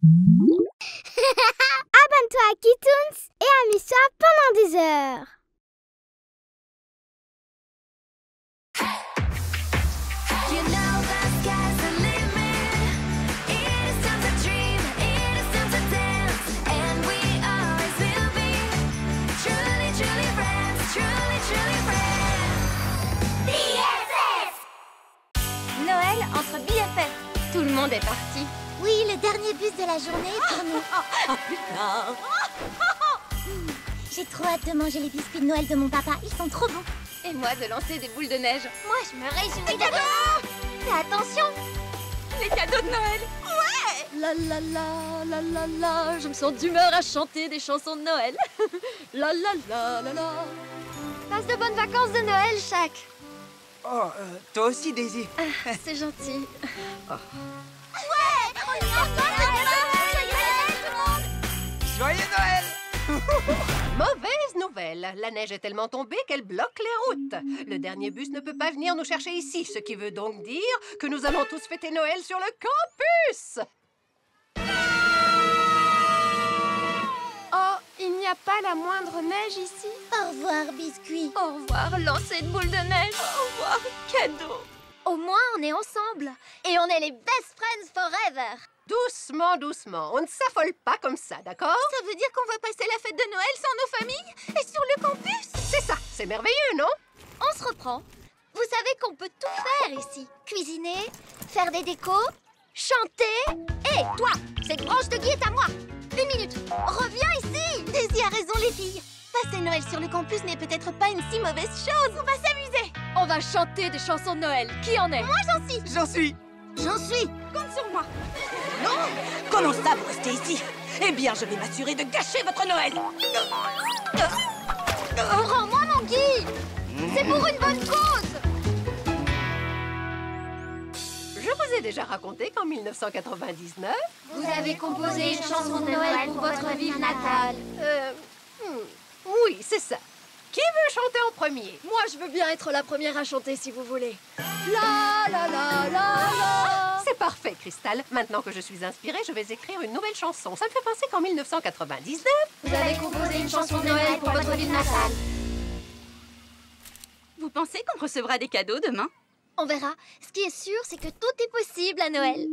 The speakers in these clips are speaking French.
Abonne-toi à Kitoons et amuse-toi pendant des heures. Noël entre BFF. Tout le monde est parti. Oui, le dernier bus de la journée est pour nous. À plus tard. J'ai trop hâte de manger les biscuits de Noël de mon papa. Ils sont trop bons. Et moi de lancer des boules de neige. Moi, je me réjouis d'abord. Fais attention. Les cadeaux de Noël. Ouais. La la la la la la. Je me sens d'humeur à chanter des chansons de Noël. La la la la la. Passe de bonnes vacances de Noël, Shaq. Oh, toi aussi, Daisy. C'est gentil. Joyeux Noël! Mauvaise nouvelle. La neige est tellement tombée qu'elle bloque les routes. Le dernier bus ne peut pas venir nous chercher ici, ce qui veut donc dire que nous allons tous fêter Noël sur le campus. Oh, il n'y a pas la moindre neige ici. Au revoir, biscuits. Au revoir, lancer de boules de neige. Au revoir, cadeau. Au moins, on est ensemble. Et on est les best friends forever. Doucement, doucement. On ne s'affole pas comme ça, d'accord? Ça veut dire qu'on va passer la fête de Noël sans nos familles et sur le campus? C'est ça, c'est merveilleux, non? On se reprend. Vous savez qu'on peut tout faire ici. Cuisiner, faire des décos, chanter. Hé, toi, cette branche de gui est à moi. 1 minute, reviens ici. Daisy a raison, les filles. Passer Noël sur le campus n'est peut-être pas une si mauvaise chose. On va s'amuser. On va chanter des chansons de Noël. Qui en est? Moi, j'en suis. J'en suis. J'en suis. Compte sur moi. Comment ça, vous restez ici? Eh bien, je vais m'assurer de gâcher votre Noël. Rends-moi mon gui. C'est pour une bonne cause. Je vous ai déjà raconté qu'en 1999... Vous avez composé une chanson de Noël pour votre ville natale. Oui, c'est ça. Qui veut chanter en premier? Moi, je veux bien être la première à chanter si vous voulez. La la la la la. C'est parfait, Cristal. Maintenant que je suis inspirée, je vais écrire une nouvelle chanson. Ça me fait penser qu'en 1999... Vous avez composé une chanson de Noël pour votre ville natale. Vous pensez qu'on recevra des cadeaux demain? On verra. Ce qui est sûr, c'est que tout est possible à Noël.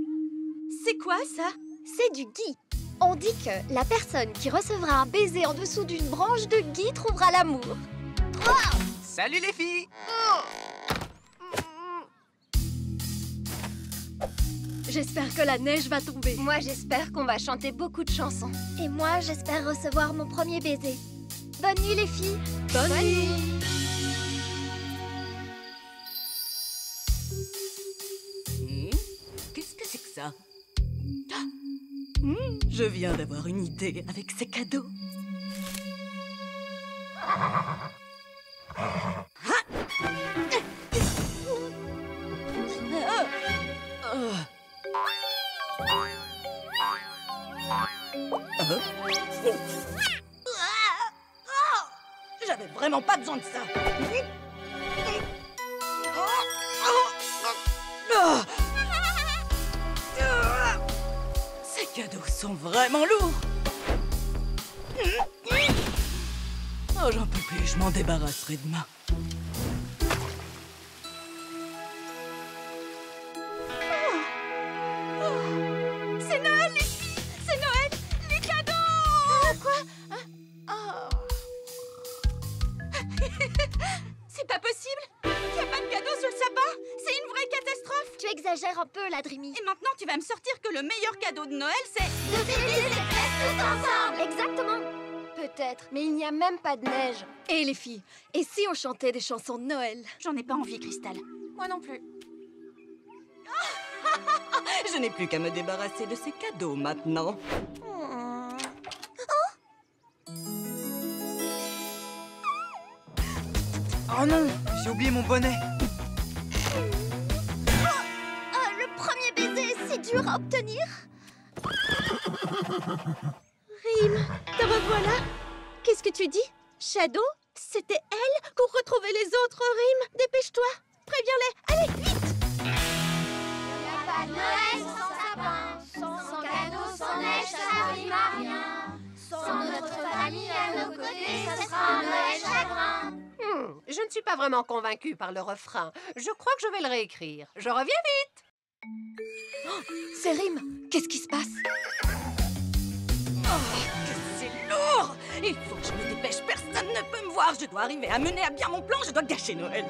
C'est quoi, ça? C'est du gui. On dit que la personne qui recevra un baiser en dessous d'une branche de gui trouvera l'amour. Salut les filles! J'espère que la neige va tomber. Moi, j'espère qu'on va chanter beaucoup de chansons. Et moi, j'espère recevoir mon premier baiser. Bonne nuit, les filles. Bonne nuit. Qu'est-ce que c'est que ça? Je viens d'avoir une idée avec ces cadeaux. J'avais vraiment pas besoin de ça. Ces cadeaux sont vraiment lourds. Oh, j'en peux plus, je m'en débarrasserai demain. C'est Noël, les filles. C'est Noël. Les cadeaux. Quoi? C'est pas possible. Il n'y a pas de cadeau sous le sapin. C'est une vraie catastrophe. Tu exagères un peu, la Dreamy. Et maintenant, tu vas me sortir que le meilleur cadeau de Noël, c'est... De fêter les fêtes tout ensemble. Exactement. Peut-être, mais il n'y a même pas de neige. Et les filles, et si on chantait des chansons de Noël? J'en ai pas envie, Cristal. Moi non plus. Je n'ai plus qu'à me débarrasser de ces cadeaux maintenant. Oh non, j'ai oublié mon bonnet. Le premier baiser, c'est dur à obtenir. Rime, te revoilà. Qu'est-ce que tu dis? Shadow? C'était elle? Pour retrouver les autres, Rime. Dépêche-toi. Préviens-les. Allez, vite. Pas de Noël sans sapin, sans cadeau, sans neige, rime à rien. Sans notre famille à nos côtés, ce sera un Noël chagrin. Je ne suis pas vraiment convaincue par le refrain. Je crois que je vais le réécrire. Je reviens vite. Oh, c'est Rime. Qu'est-ce qui se passe? Oh, que c'est lourd! Il faut que je me dépêche, personne ne peut me voir. Je dois arriver à mener à bien mon plan, je dois gâcher Noël.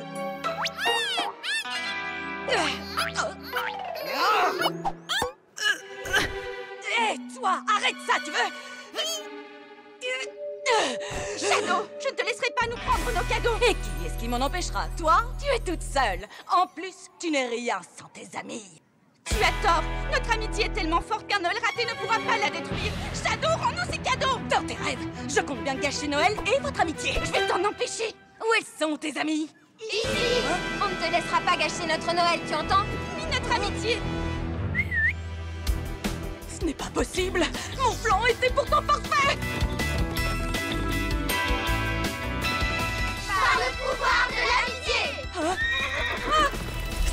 Hé, toi, arrête ça, tu veux? Shadow, je ne te laisserai pas nous prendre nos cadeaux. Et qui est-ce qui m'en empêchera? Toi, tu es toute seule. En plus, tu n'es rien sans tes amis. Tu as tort. Notre amitié est tellement forte qu'un Noël raté ne pourra pas la détruire. Shadow, rends-nous ces cadeaux. Dans tes rêves, je compte bien gâcher Noël et votre amitié. Je vais t'en empêcher. Où sont tes amis? Ici! On ne te laissera pas gâcher notre Noël, tu entends? Ni notre amitié. Ce n'est pas possible. Mon plan était pourtant parfait. Par le pouvoir de l'amitié!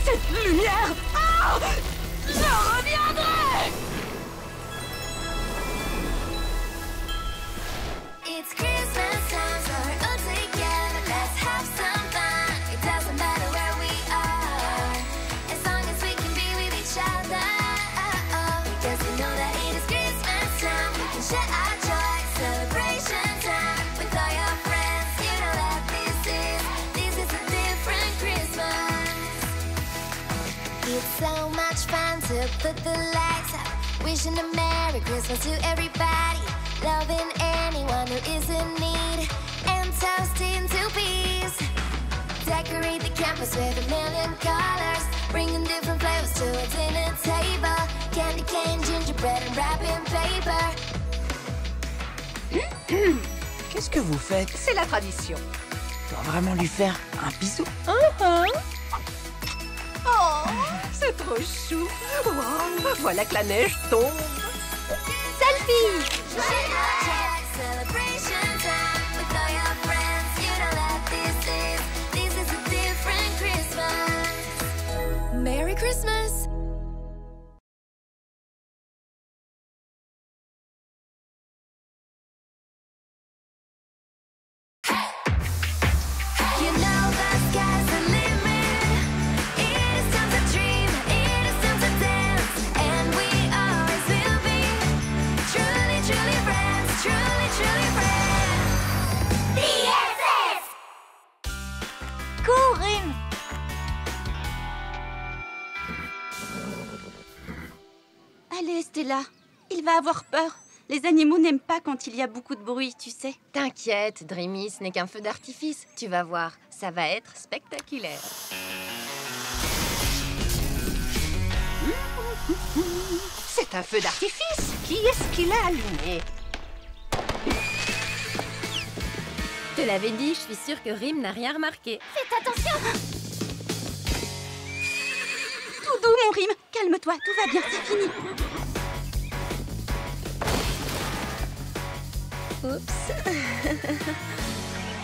Cette lumière! Je reviendrai! It's Christmas time, so we're all together. Let's have some fun. It doesn't matter where we are, as long as we can be with each other. Because we know that it is Christmas time. We can share our joy, celebration time with all your friends. You know that this is a different Christmas. It's so much fun to put the lights up, wishing a Merry Christmas to everybody, loving anyone who is in need, and toasting to peace. Decorate the campus with a million colors, bringing different flavors to a dinner table. Candy cane, gingerbread, and wrapping paper. Qu'est-ce que vous faites? C'est la tradition. Je dois vraiment lui faire un bisou. Oh, c'est trop chou. Wow, voilà que la neige tombe. Selfie! Celebration time with all your friends. You know that this is a different Christmas. Merry Christmas! You know the sky's the limit. It is time to dream, it is time to dance, and we always will be truly, truly friends, truly, truly friends. BFF! Cours, Rime! Allez, Stella. Il va avoir peur. Les animaux n'aiment pas quand il y a beaucoup de bruit, tu sais. T'inquiète, Dreamy, ce n'est qu'un feu d'artifice. Tu vas voir, ça va être spectaculaire. C'est un feu d'artifice. Qui est-ce qui l'a allumé? Je te l'avais dit, je suis sûre que Rime n'a rien remarqué. Faites attention! Tout doux, mon Rime. Calme-toi, tout va bien, c'est fini. Oups.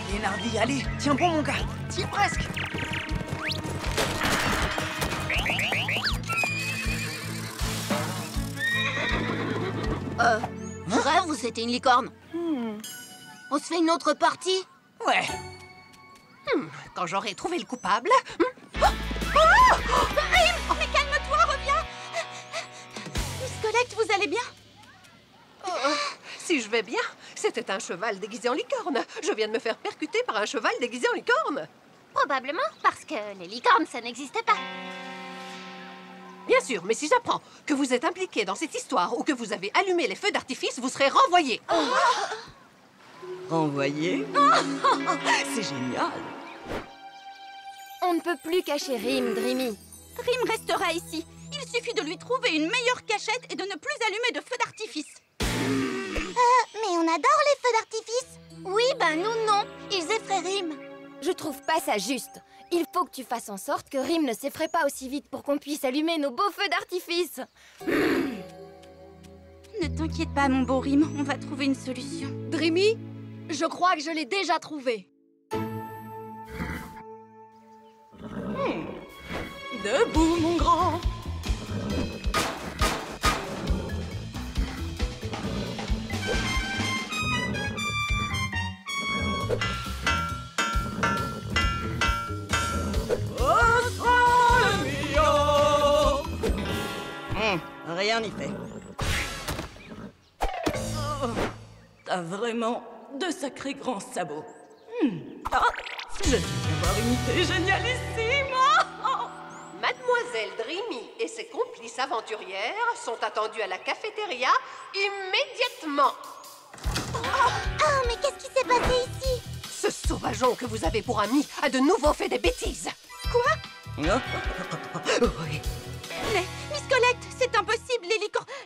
Allez, Nardi, allez, tiens bon, mon gars. Tiens presque. Je rêve ou c'était une licorne? On se fait une autre partie? Ouais. Quand j'aurai trouvé le coupable... Rime, mais calme-toi, reviens. Miss Colette, vous allez bien? Si je vais bien, c'était un cheval déguisé en licorne. Je viens de me faire percuter par un cheval déguisé en licorne. Probablement parce que les licornes, ça n'existait pas. Bien sûr, mais si j'apprends que vous êtes impliqué dans cette histoire ou que vous avez allumé les feux d'artifice, vous serez renvoyé. Renvoyé? C'est génial. On ne peut plus cacher Rime, Dreamy. Rime restera ici. Il suffit de lui trouver une meilleure cachette et de ne plus allumer de feu d'artifice. Mais on adore les feux d'artifice. Oui, ben nous non. Ils effraient Rime. Je trouve pas ça juste. Il faut que tu fasses en sorte que Rime ne s'effraie pas aussi vite pour qu'on puisse allumer nos beaux feux d'artifice. Ne t'inquiète pas, mon beau Rime, on va trouver une solution. Dreamy, je crois que je l'ai déjà trouvé. Debout, mon grand. Rien n'y fait. Oh, t'as vraiment de sacrés grands sabots. Ah, je viens d'avoir une idée génialissime. Mademoiselle Dreamy et ses complices aventurières sont attendues à la cafétéria immédiatement. Oh, mais qu'est-ce qui s'est passé ici? Ce sauvageon que vous avez pour ami a de nouveau fait des bêtises. Quoi? Oui. Mais, Miss Colette, c'est impossible,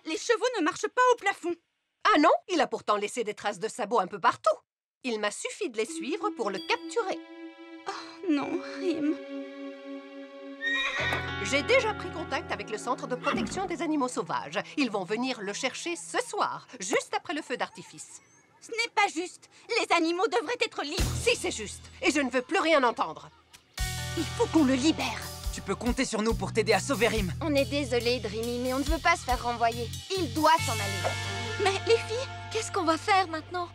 les chevaux ne marchent pas au plafond. Ah non, il a pourtant laissé des traces de sabots un peu partout. Il m'a suffi de les suivre pour le capturer. Non, Rim. J'ai déjà pris contact avec le Centre de protection des animaux sauvages. Ils vont venir le chercher ce soir, juste après le feu d'artifice. Ce n'est pas juste. Les animaux devraient être libres. Si, c'est juste. Et je ne veux plus rien entendre. Il faut qu'on le libère. Tu peux compter sur nous pour t'aider à sauver Rim. On est désolé, Dreamy, mais on ne veut pas se faire renvoyer. Il doit s'en aller. Mais les filles, Qu'est-ce qu'on va faire maintenant?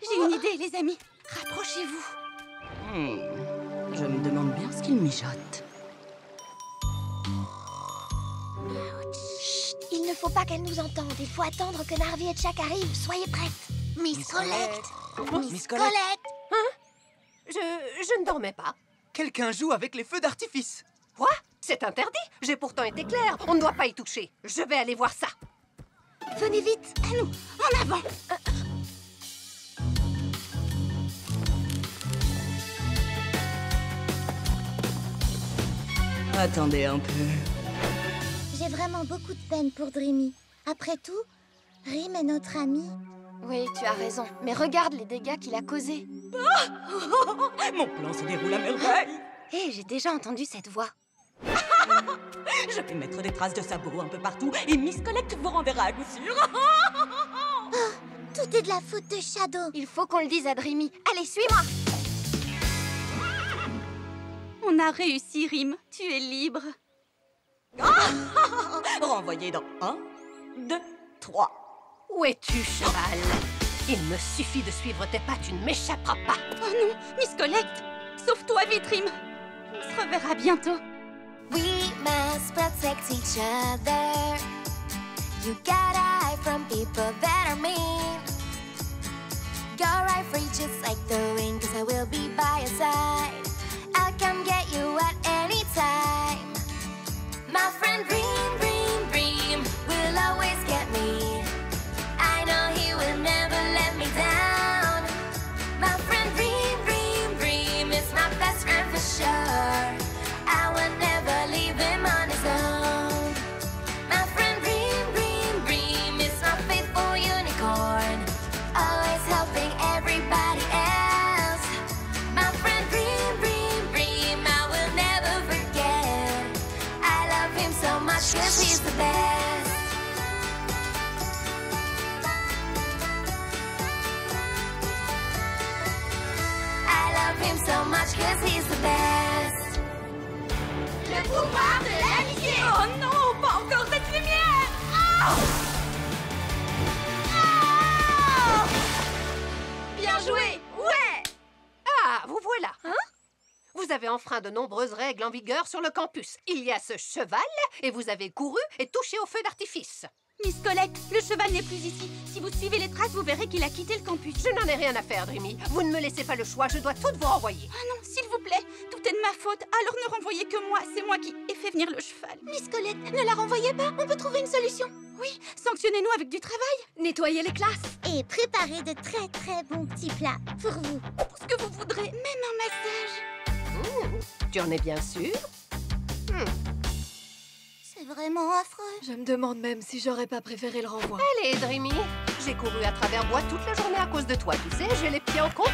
j'ai une idée, les amis. Rapprochez-vous. Je me demande bien ce qu'ils mijotent. Chut, il ne faut pas qu'elle nous entende. Il faut attendre que Narvi et Chuck arrivent. Soyez prêtes. Miss Colette. Miss Colette, Je ne dormais pas. quelqu'un joue avec les feux d'artifice. Quoi? C'est interdit. J'ai pourtant été claire. On ne doit pas y toucher. Je vais aller voir ça. Venez vite. À nous, en avant. Attendez un peu. J'ai vraiment beaucoup de peine pour Dreamy. Après tout, Rim est notre ami. Oui, tu as raison. Mais regarde les dégâts qu'il a causés. Mon plan se déroule à merveille. Hé, j'ai déjà entendu cette voix. Je vais mettre des traces de sabots un peu partout et Miss Colette vous renverra à coup sûr. Tout est de la faute de Shadow. Il faut qu'on le dise à Dreamy. Allez, suis-moi. On a réussi, Rim. Tu es libre. Renvoyez dans 1, 2, 3. Où es-tu, cheval? Il me suffit de suivre tes pas, tu ne m'échapperas pas. Oh non, Miss Colette, sauve-toi vite, Rim. On se reverra bientôt. We must protect each other. You gotta hide from people that are mean. Go right free just like the wind, 'cause I will be by your side. I'll come get you at any time. My friend Dream, Dream, Dream will always get me. I know he will never let me down. My friend Dream, Dream, Dream is my best friend for sure. I will never leave him on his own. My friend Dream, Dream, Dream is my faithful unicorn, always helping everybody else. My friend Dream, Dream, Dream, I will never forget. I love him so much 'cause he's the best. I love him so much 'cause he's the best. Le pouvoir de l'amitié. Oh non, pas encore cette lumière. Bien joué. Ouais. Ah, vous voilà. Vous avez enfreint de nombreuses règles en vigueur sur le campus. Il y a ce cheval et vous avez couru et touché au feu d'artifice. Miss Colette, le cheval n'est plus ici. Si vous suivez les traces, vous verrez qu'il a quitté le campus. Je n'en ai rien à faire, Dreamy. Vous ne me laissez pas le choix, je dois toutes vous renvoyer. Ah non, s'il vous plaît, tout est de ma faute. Alors ne renvoyez que moi, c'est moi qui ai fait venir le cheval. Miss Colette, ne la renvoyez pas, on peut trouver une solution. Oui, sanctionnez-nous avec du travail. Nettoyez les classes. Et préparez de très très bons petits plats pour vous. Pour ce que vous voudrez, même un massage. Tu en es bien sûr? C'est vraiment affreux. Je me demande même si j'aurais pas préféré le renvoi. Allez, Dreamy. J'ai couru à travers bois toute la journée à cause de toi, tu sais, j'ai les pieds en compote.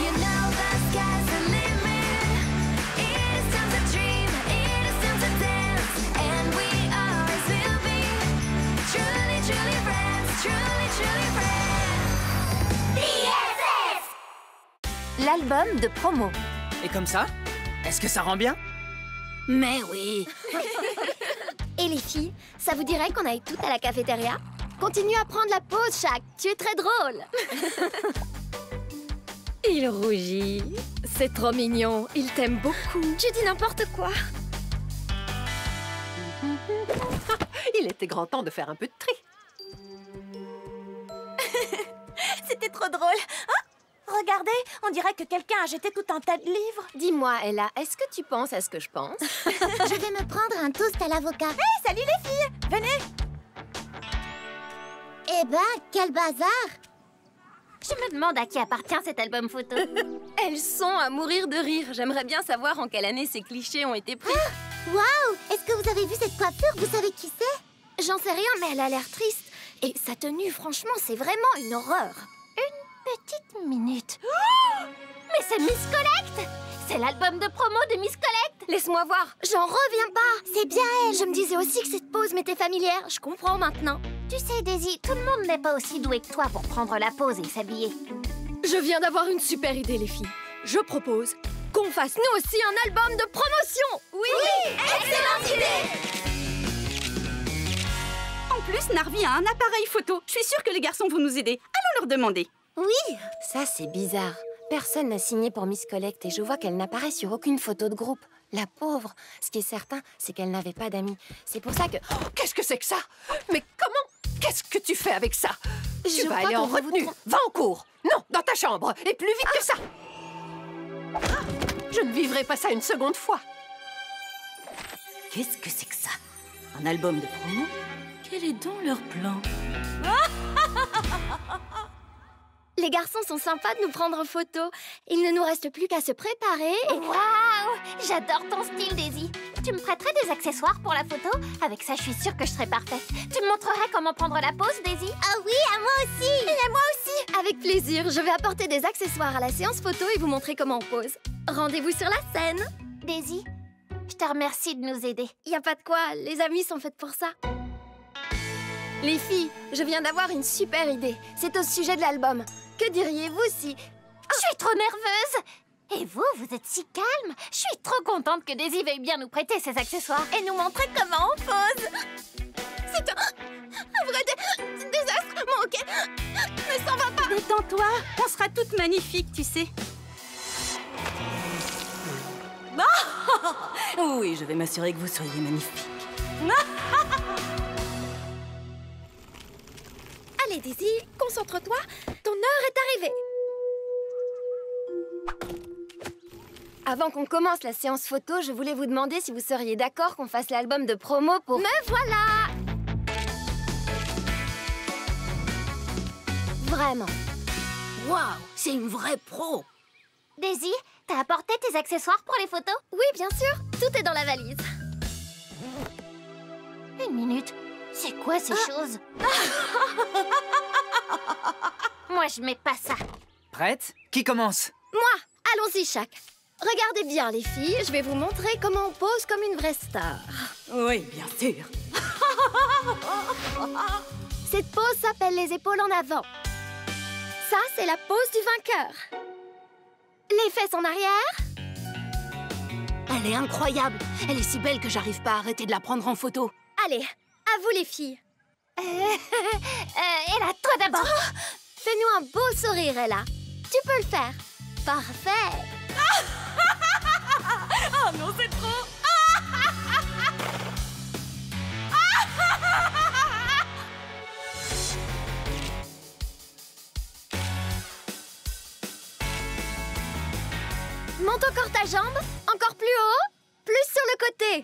You know the sky's the limit. l'album de promo. Et comme ça, est-ce que ça rend bien? Mais oui. Et les filles, ça vous dirait qu'on aille toutes à la cafétéria? Continue à prendre la pause, Shaq. Tu es très drôle. Il rougit. C'est trop mignon. Il t'aime beaucoup. Tu dis n'importe quoi. Il était grand temps de faire un peu de tri. C'était trop drôle. Ah, regardez, on dirait que quelqu'un a jeté tout un tas de livres. Dis-moi, Ella, est-ce que tu penses à ce que je pense? Je vais me prendre un toast à l'avocat. Hey, salut les filles. Venez. Eh ben, quel bazar! Je me demande à qui appartient cet album photo. Elles sont à mourir de rire. J'aimerais bien savoir en quelle année ces clichés ont été pris. Waouh! Est-ce que vous avez vu cette coiffure? Vous savez qui c'est? J'en sais rien, mais elle a l'air triste. Et sa tenue, franchement, c'est vraiment une horreur. Petite minute. Oh! Mais c'est Miss Collect! C'est l'album de promo de Miss Collect! Laisse-moi voir. J'en reviens pas. C'est bien elle! Je me disais aussi que cette pause m'était familière. Je comprends maintenant. Tu sais, Daisy, tout le monde n'est pas aussi doué que toi pour prendre la pause et s'habiller. Je viens d'avoir une super idée, les filles. Je propose qu'on fasse nous aussi un album de promotion. Oui, excellente idée! En plus, Narvi a un appareil photo. Je suis sûre que les garçons vont nous aider. Allons leur demander. Oui! Ça, c'est bizarre. Personne n'a signé pour Miss Collect et je vois qu'elle n'apparaît sur aucune photo de groupe. La pauvre. Ce qui est certain, c'est qu'elle n'avait pas d'amis. C'est pour ça que... Oh, qu'est-ce que c'est que ça? Mais comment? Qu'est-ce que tu fais avec ça? Tu Je vas crois aller en qu'on va vous retenue. Va en cours. Non, dans ta chambre. Et plus vite que ça. Je ne vivrai pas ça une seconde fois. Qu'est-ce que c'est que ça? Un album de promo? Quel est donc leur plan? Les garçons sont sympas de nous prendre en photo. Il ne nous reste plus qu'à se préparer et... Waouh! J'adore ton style, Daisy. Tu me prêterais des accessoires pour la photo? Avec ça, je suis sûre que je serais parfaite. Tu me montrerais comment prendre la pose, Daisy? Ah oui, à moi aussi! Et à moi aussi! Avec plaisir, je vais apporter des accessoires à la séance photo et vous montrer comment on pose. Rendez-vous sur la scène. Daisy, je te remercie de nous aider. Y a pas de quoi, les amis sont faites pour ça. Les filles, je viens d'avoir une super idée. C'est au sujet de l'album. Que diriez-vous si... Je suis trop nerveuse! Et vous, vous êtes si calme! Je suis trop contente que Daisy veuille bien nous prêter ses accessoires et nous montrer comment on pose! C'est un vrai désastre, mon hockey ne s'en va pas. Détends-toi, on sera toutes magnifiques, tu sais. Oui, je vais m'assurer que vous soyez magnifiques. Allez, Daisy, concentre-toi. Ton heure est arrivée. Avant qu'on commence la séance photo, je voulais vous demander si vous seriez d'accord qu'on fasse l'album de promo pour... Me voilà! Vraiment. Waouh, c'est une vraie pro. Daisy, t'as apporté tes accessoires pour les photos? Oui, bien sûr. Tout est dans la valise. Une minute. C'est quoi ces choses? Moi, je mets pas ça. Prête? Qui commence? Moi! Allons-y, Shaq. Regardez bien, les filles. Je vais vous montrer comment on pose comme une vraie star. Oui, bien sûr. Cette pose s'appelle les épaules en avant. Ça, c'est la pose du vainqueur. Les fesses en arrière. Elle est incroyable. Elle est si belle que j'arrive pas à arrêter de la prendre en photo. Allez, à vous les filles. Ella, toi d'abord. Fais-nous un beau sourire, Ella. Tu peux le faire. Parfait. Oh non, c'est trop. Monte encore ta jambe. Encore plus haut. Plus sur le côté.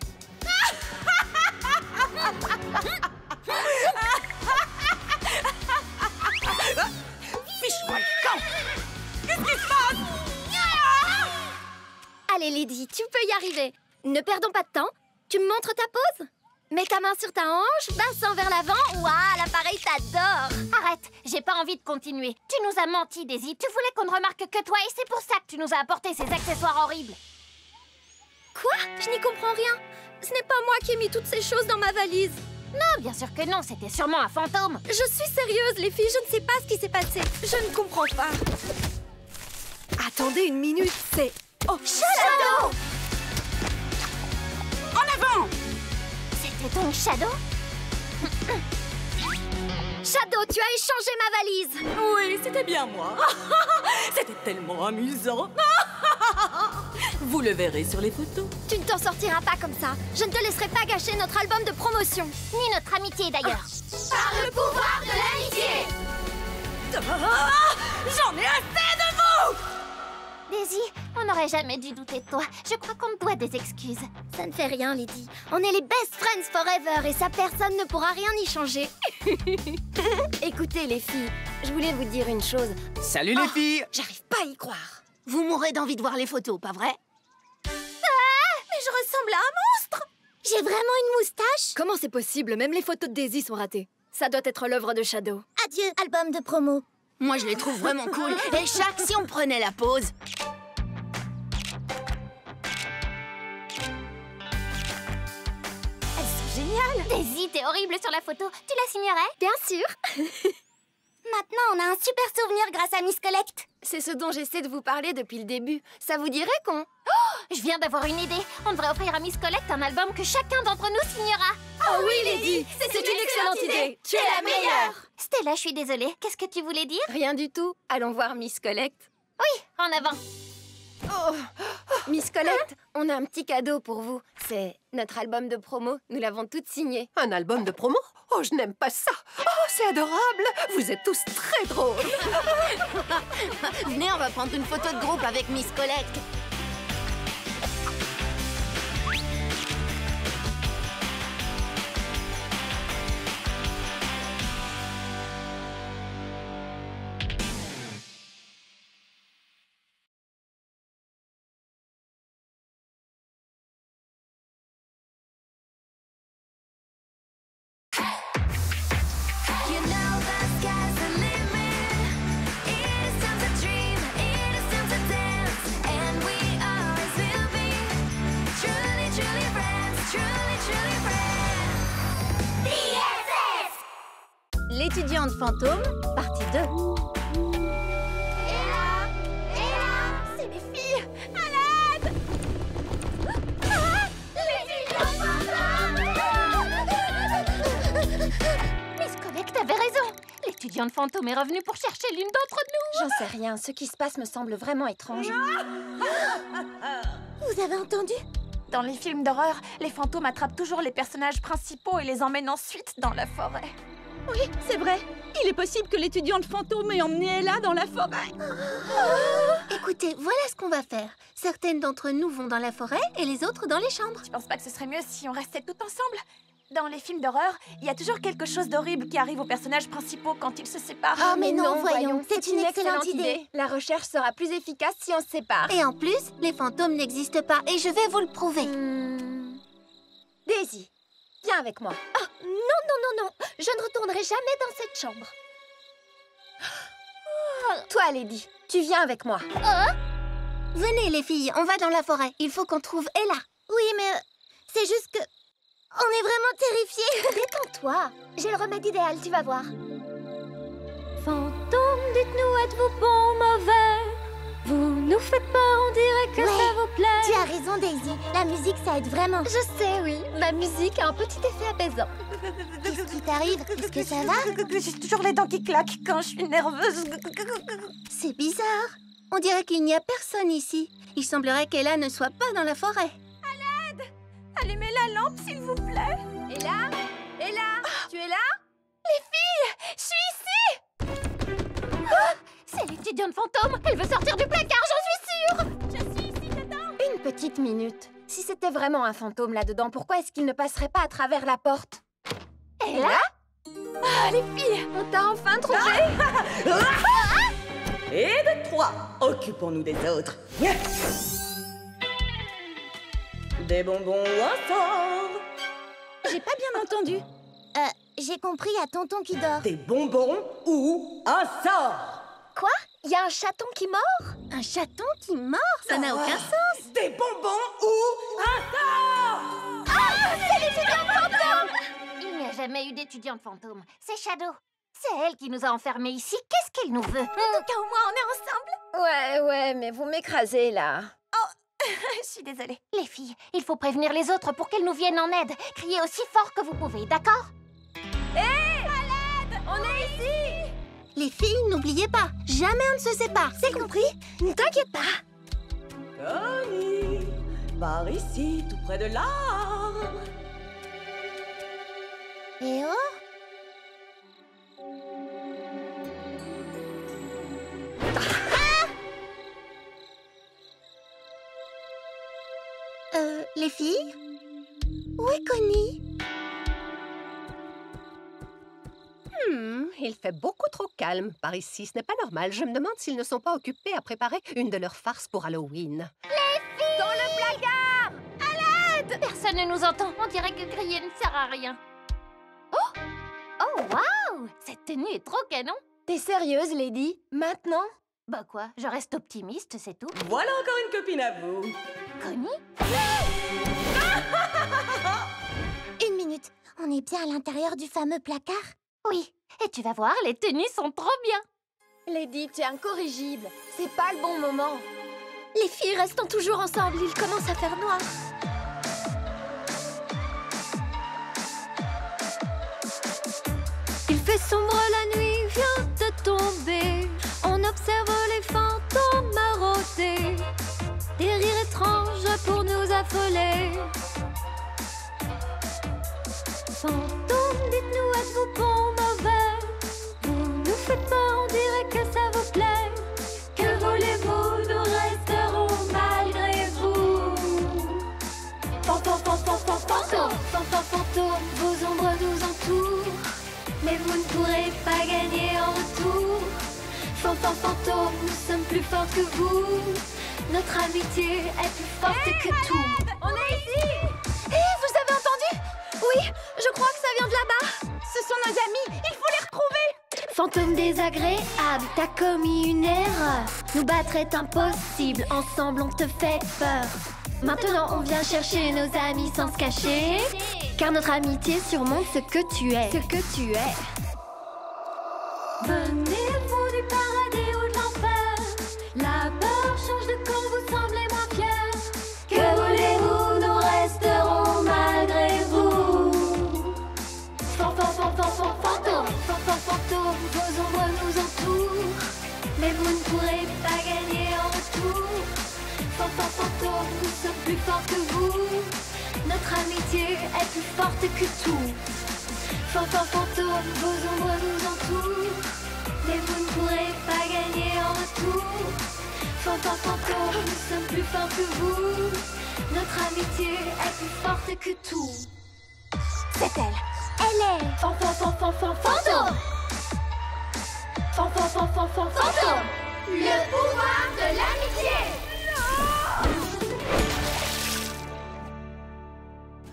Fiche-moi le camp. Qu'est-ce qui se passe? Allez, Lydie, tu peux y arriver. Ne perdons pas de temps. Tu me montres ta pose? Mets ta main sur ta hanche, bassin vers l'avant. Waouh, l'appareil t'adore. Arrête, j'ai pas envie de continuer. Tu nous as menti, Daisy. Tu voulais qu'on ne remarque que toi et c'est pour ça que tu nous as apporté ces accessoires horribles. Quoi? Je n'y comprends rien. Ce n'est pas moi qui ai mis toutes ces choses dans ma valise. Non, bien sûr que non, c'était sûrement un fantôme. Je suis sérieuse, les filles, je ne sais pas ce qui s'est passé. Je ne comprends pas. Attendez une minute, c'est... Oh, Shadow! En avant! C'était donc Shadow? Shadow, tu as échangé ma valise. Oui, c'était bien moi. C'était tellement amusant. Vous le verrez sur les photos. Tu ne t'en sortiras pas comme ça. Je ne te laisserai pas gâcher notre album de promotion. Ni notre amitié d'ailleurs. Par le pouvoir de l'amitié. J'en ai assez de vous! Daisy, on n'aurait jamais dû douter de toi. Je crois qu'on te doit des excuses. Ça ne fait rien, Lady. On est les best friends forever et ça, personne ne pourra rien y changer. Écoutez, les filles, je voulais vous dire une chose. Salut les filles! J'arrive pas à y croire. Vous mourrez d'envie de voir les photos, pas vrai? Mais je ressemble à un monstre! J'ai vraiment une moustache? Comment c'est possible? Même les photos de Daisy sont ratées. Ça doit être l'œuvre de Shadow. Adieu, album de promo. Moi, je les trouve vraiment cool. Et chaque, si on prenait la pause. Elles sont géniales! Daisy, t'es horrible sur la photo. Tu la signerais? Bien sûr. Maintenant, on a un super souvenir grâce à Miss Collect. C'est ce dont j'essaie de vous parler depuis le début. Ça vous dirait qu'on... Je viens d'avoir une idée. On devrait offrir à Miss Collect un album que chacun d'entre nous signera. Oh oui, Lady! C'est une excellente idée! Tu es la meilleure! Stella, je suis désolée. Qu'est-ce que tu voulais dire? Rien du tout. Allons voir Miss Collect. Oui, en avant. Miss Collect, on a un petit cadeau pour vous. C'est notre album de promo. Nous l'avons toutes signé. Un album de promo? Oh, je n'aime pas ça. Oh, c'est adorable. Vous êtes tous très drôles. Venez, on va prendre une photo de groupe avec Miss Collect. You know the sky's the limit. It is time to dream, it is time to dance, and we always will be truly, truly friends, truly, truly friends. BFF! L'étudiante fantôme, partie 2. Et là, c'est les filles. À l'aide! Miss Collect avait raison. L'étudiante fantôme est revenue pour chercher l'une d'entre nous. J'en sais rien. Ce qui se passe me semble vraiment étrange. Vous avez entendu? Dans les films d'horreur, les fantômes attrapent toujours les personnages principaux et les emmènent ensuite dans la forêt. Oui, c'est vrai. Il est possible que l'étudiante fantôme ait emmené Ella dans la forêt. Écoutez, voilà ce qu'on va faire. Certaines d'entre nous vont dans la forêt et les autres dans les chambres. Tu penses pas que ce serait mieux si on restait toutes ensemble? Dans les films d'horreur, il y a toujours quelque chose d'horrible qui arrive aux personnages principaux quand ils se séparent. Oh, mais non, voyons, c'est une excellente idée. La recherche sera plus efficace si on se sépare. Et en plus, les fantômes n'existent pas et je vais vous le prouver. Daisy, viens avec moi. Ah, non, je ne retournerai jamais dans cette chambre. Toi, Lady, tu viens avec moi. Venez les filles, on va dans la forêt. Il faut qu'on trouve Ella. Oui, mais c'est juste que... On est vraiment terrifiés. Détends-toi. J'ai le remède idéal, tu vas voir. Fantôme, dites-nous, êtes-vous bon, mauvais? Vous nous faites peur, on dirait que Ouais, ça vous plaît. Tu as raison, Daisy. La musique, ça aide vraiment. Je sais, oui. Ma musique a un petit effet apaisant. Qu'est-ce qui t'arrive? Est-ce que ça va? J'ai toujours les dents qui claquent quand je suis nerveuse. C'est bizarre. On dirait qu'il n'y a personne ici. Il semblerait qu'Ella ne soit pas dans la forêt. Allumez la lampe, s'il vous plaît. Ella, tu es là? Je suis ici. C'est l'étudiante fantôme. Elle veut sortir du placard, j'en suis sûre. Je suis ici dedans. Une petite minute. Si c'était vraiment un fantôme là-dedans, pourquoi est-ce qu'il ne passerait pas à travers la porte? Ella? Ah, les filles. On t'a enfin trouvé? Et de 3, occupons-nous des autres. Des bonbons ou un sort? J'ai pas bien entendu. J'ai compris à tonton qui dort. Des bonbons ou un sort? Quoi? Il y a un chaton qui mord? Un chaton qui mord? Ça n'a aucun sens. Des bonbons ou un sort? C'est l'étudiante fantôme! Il n'y a jamais eu d'étudiante fantôme. C'est Shadow. C'est elle qui nous a enfermés ici. Qu'est-ce qu'elle nous veut? En tout cas, au moins, on est ensemble. Ouais, mais vous m'écrasez, là. Je suis désolée. Les filles, il faut prévenir les autres pour qu'elles nous viennent en aide. Criez aussi fort que vous pouvez, d'accord? Hé! À l'aide! On est ici! Les filles, n'oubliez pas, jamais on ne se sépare, c'est compris? Ne t'inquiète pas. Connie, par ici, tout près de l'arbre. Et oh? Les filles? Où est Connie? Il fait beaucoup trop calme par ici. Ce n'est pas normal. Je me demande s'ils ne sont pas occupés à préparer une de leurs farces pour Halloween. Les filles! Dans le placard! À l'aide! Personne ne nous entend. On dirait que crier ne sert à rien. Oh! Oh, waouh! Cette tenue est trop canon. T'es sérieuse, Lady? Maintenant? Bah quoi, je reste optimiste, c'est tout. Voilà encore une copine à vous. Connie? Une minute, on est bien à l'intérieur du fameux placard? Oui, et tu vas voir, les tenues sont trop bien. Lady, t'es incorrigible. C'est pas le bon moment. Les filles, restons toujours ensemble, il commence à faire noir. Il fait sombre, la nuit vient de tomber. On observe les fantômes marauder. Des rires étranges pour nous affoler. Fantômes, dites-nous, êtes-vous bon ou mauvais? Vous nous faites peur, on dirait que ça vous plaît. Que voulez-vous, nous resterons malgré vous. Fantômes, vos ombres nous entourent. Mais vous ne pourrez pas gagner en retour. Fantômes, nous sommes plus forts que vous. Notre amitié est plus forte que tout. On est ici! Hé, vous avez entendu? Oui, je crois que ça vient de là-bas. Ce sont nos amis, il faut les retrouver. Fantôme désagréable, t'as commis une erreur. Nous battre est impossible, ensemble on te fait peur. Maintenant on vient chercher nos amis sans se cacher. Car notre amitié surmonte ce que tu es. Venez-vous du paradis ou de l'enfer? La peur change de camp, vous semblez moins fiers. Que voulez-vous, nous resterons malgré vous. Fantômes, vos ombres nous entourent. Mais vous ne pourrez pas gagner en retour. Fantômes, nous sommes plus forts que vous. Notre amitié est plus forte que tout. Fantômes, vos ombres nous entourent. Mais vous ne pourrez pas gagner en retour. Fantômes, nous sommes plus forts que vous. Notre amitié est plus forte que tout. C'est elle. Elle est... Fantôme. Fantôme. Le pouvoir de l'amitié.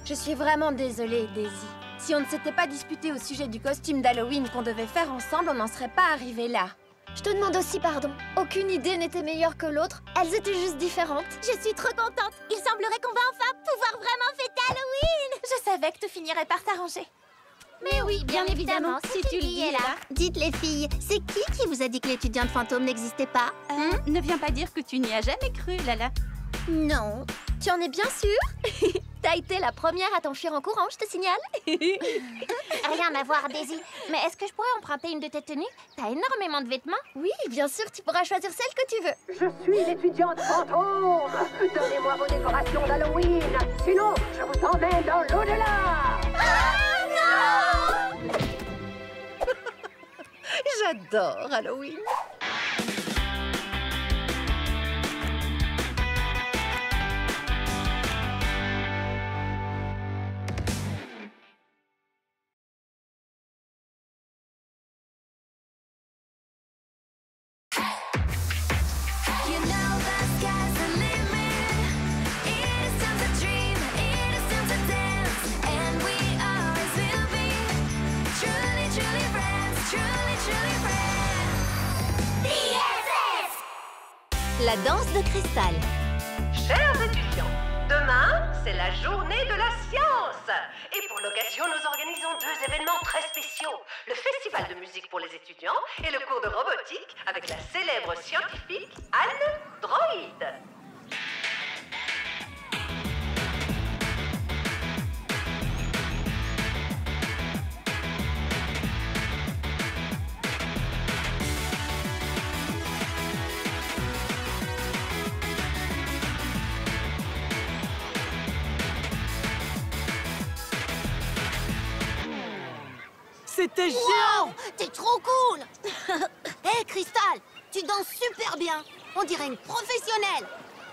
Je suis vraiment désolée, Daisy. Si on ne s'était pas disputé au sujet du costume d'Halloween qu'on devait faire ensemble, on n'en serait pas arrivé là. Je te demande aussi pardon. Aucune idée n'était meilleure que l'autre. Elles étaient juste différentes. Je suis trop contente. Il semblerait qu'on va enfin pouvoir vraiment fêter Halloween. Je savais que tout finirait par s'arranger. Mais oui, bien évidemment, si tu le dis là. Dites les filles, c'est qui vous a dit que l'étudiante fantôme n'existait pas? Ne viens pas dire que tu n'y as jamais cru, Lala. Non. Tu en es bien sûre? T'as été la première à t'enfuir en courant, je te signale. Rien à voir, Daisy. Mais est-ce que je pourrais emprunter une de tes tenues? T'as énormément de vêtements. Oui, bien sûr, tu pourras choisir celle que tu veux. Je suis l'étudiante fantôme. Donnez-moi vos décorations d'Halloween. Sinon, je vous emmène dans l'au-delà. Non! J'adore Halloween. You know the sky's the limit. It is time to dream, it is time to dance, and we always will be truly, truly friends, truly, truly friends. BFF! La danse de cristal. Chers étudiants, demain, c'est la journée de la science. Et pour pour l'occasion, nous organisons 2 événements très spéciaux. Le festival de musique pour les étudiants et le cours de robotique avec la célèbre scientifique Anne Droid. C'était géant! Wow, t'es trop cool. Hé, Crystal, tu danses super bien. On dirait une professionnelle.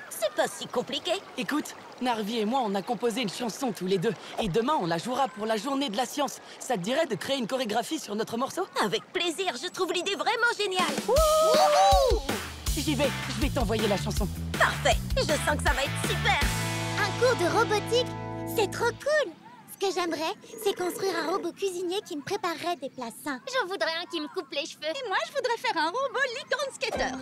C'est pas si compliqué. Écoute, Narvi et moi, on a composé une chanson tous les deux. Et demain, on la jouera pour la journée de la science. Ça te dirait de créer une chorégraphie sur notre morceau? Avec plaisir, je trouve l'idée vraiment géniale. J'y vais, je vais t'envoyer la chanson. Parfait, je sens que ça va être super. Un cours de robotique, c'est trop cool. Ce que j'aimerais, c'est construire un robot cuisinier qui me préparerait des plats sains. J'en voudrais un qui me coupe les cheveux. Et moi, je voudrais faire un robot licorne skater.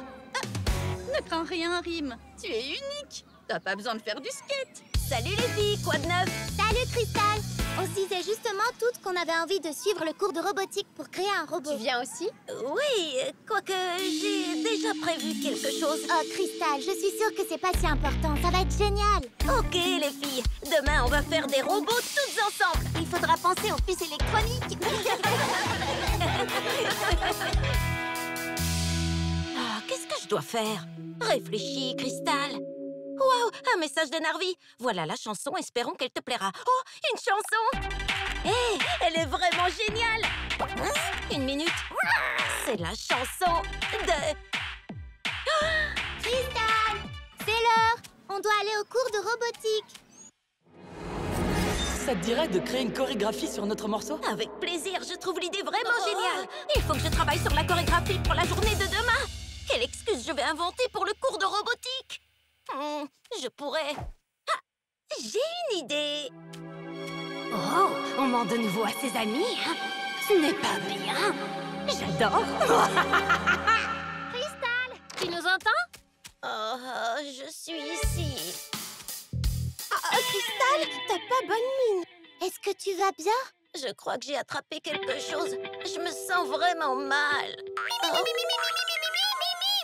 Ne crains rien, Rim. Tu es unique. T'as pas besoin de faire du skate. Salut les filles, quoi de neuf? Salut, Crystal. On se disait justement toutes qu'on avait envie de suivre le cours de robotique pour créer un robot. Tu viens aussi? Oui, quoique j'ai déjà prévu quelque chose. Oh, Crystal, je suis sûre que c'est pas si important. Ça va être génial. Ok, les filles. Demain, on va faire des robots toutes ensemble. Il faudra penser aux puces électroniques. Ah, qu'est-ce que je dois faire? Réfléchis, Crystal. Waouh, un message de Narvi. Voilà la chanson, espérons qu'elle te plaira. Oh, une chanson! Hé, elle est vraiment géniale! Hein? Une minute. C'est la chanson de... Crystal, c'est l'heure. On doit aller au cours de robotique. Ça te dirait de créer une chorégraphie sur notre morceau? Avec plaisir, je trouve l'idée vraiment géniale. Il faut que je travaille sur la chorégraphie pour la journée de demain. Quelle excuse je vais inventer pour le cours de robotique? Je pourrais... Ah, j'ai une idée. Oh, on ment de nouveau à ses amis, hein? Ce n'est pas bien. J'adore. Crystal, tu nous entends? Oh, je suis ici. Crystal, t'as pas bonne mine. Est-ce que tu vas bien? Je crois que j'ai attrapé quelque chose. Je me sens vraiment mal.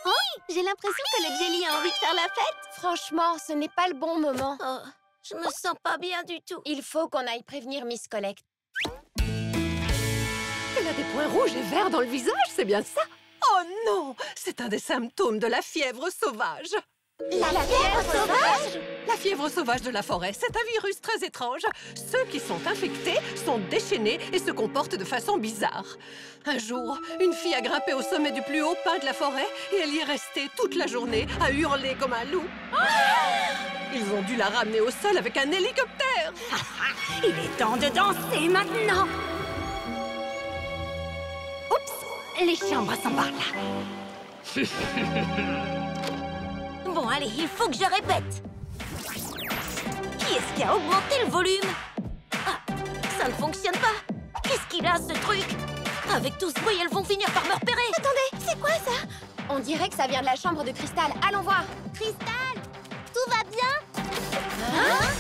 Oh, j'ai l'impression que le Jelly a envie de faire la fête. Franchement, ce n'est pas le bon moment. Oh, je me sens pas bien du tout. Il faut qu'on aille prévenir Miss Collect. Elle a des points rouges et verts dans le visage, c'est bien ça? Oh non, c'est un des symptômes de la fièvre sauvage. La fièvre sauvage? La fièvre sauvage de la forêt, c'est un virus très étrange. Ceux qui sont infectés sont déchaînés et se comportent de façon bizarre. Un jour, une fille a grimpé au sommet du plus haut pin de la forêt et elle y est restée toute la journée à hurler comme un loup. Ils ont dû la ramener au sol avec un hélicoptère. Il est temps de danser maintenant. Oups, les chambres sont par là. Bon, allez, il faut que je répète. Qui est-ce qui a augmenté le volume? Ah, ça ne fonctionne pas. Qu'est-ce qu'il a, ce truc? Avec tout ce bruit, elles vont finir par me repérer. Attendez, c'est quoi ça? On dirait que ça vient de la chambre de Crystal. Allons voir. Crystal, tout va bien? Hein?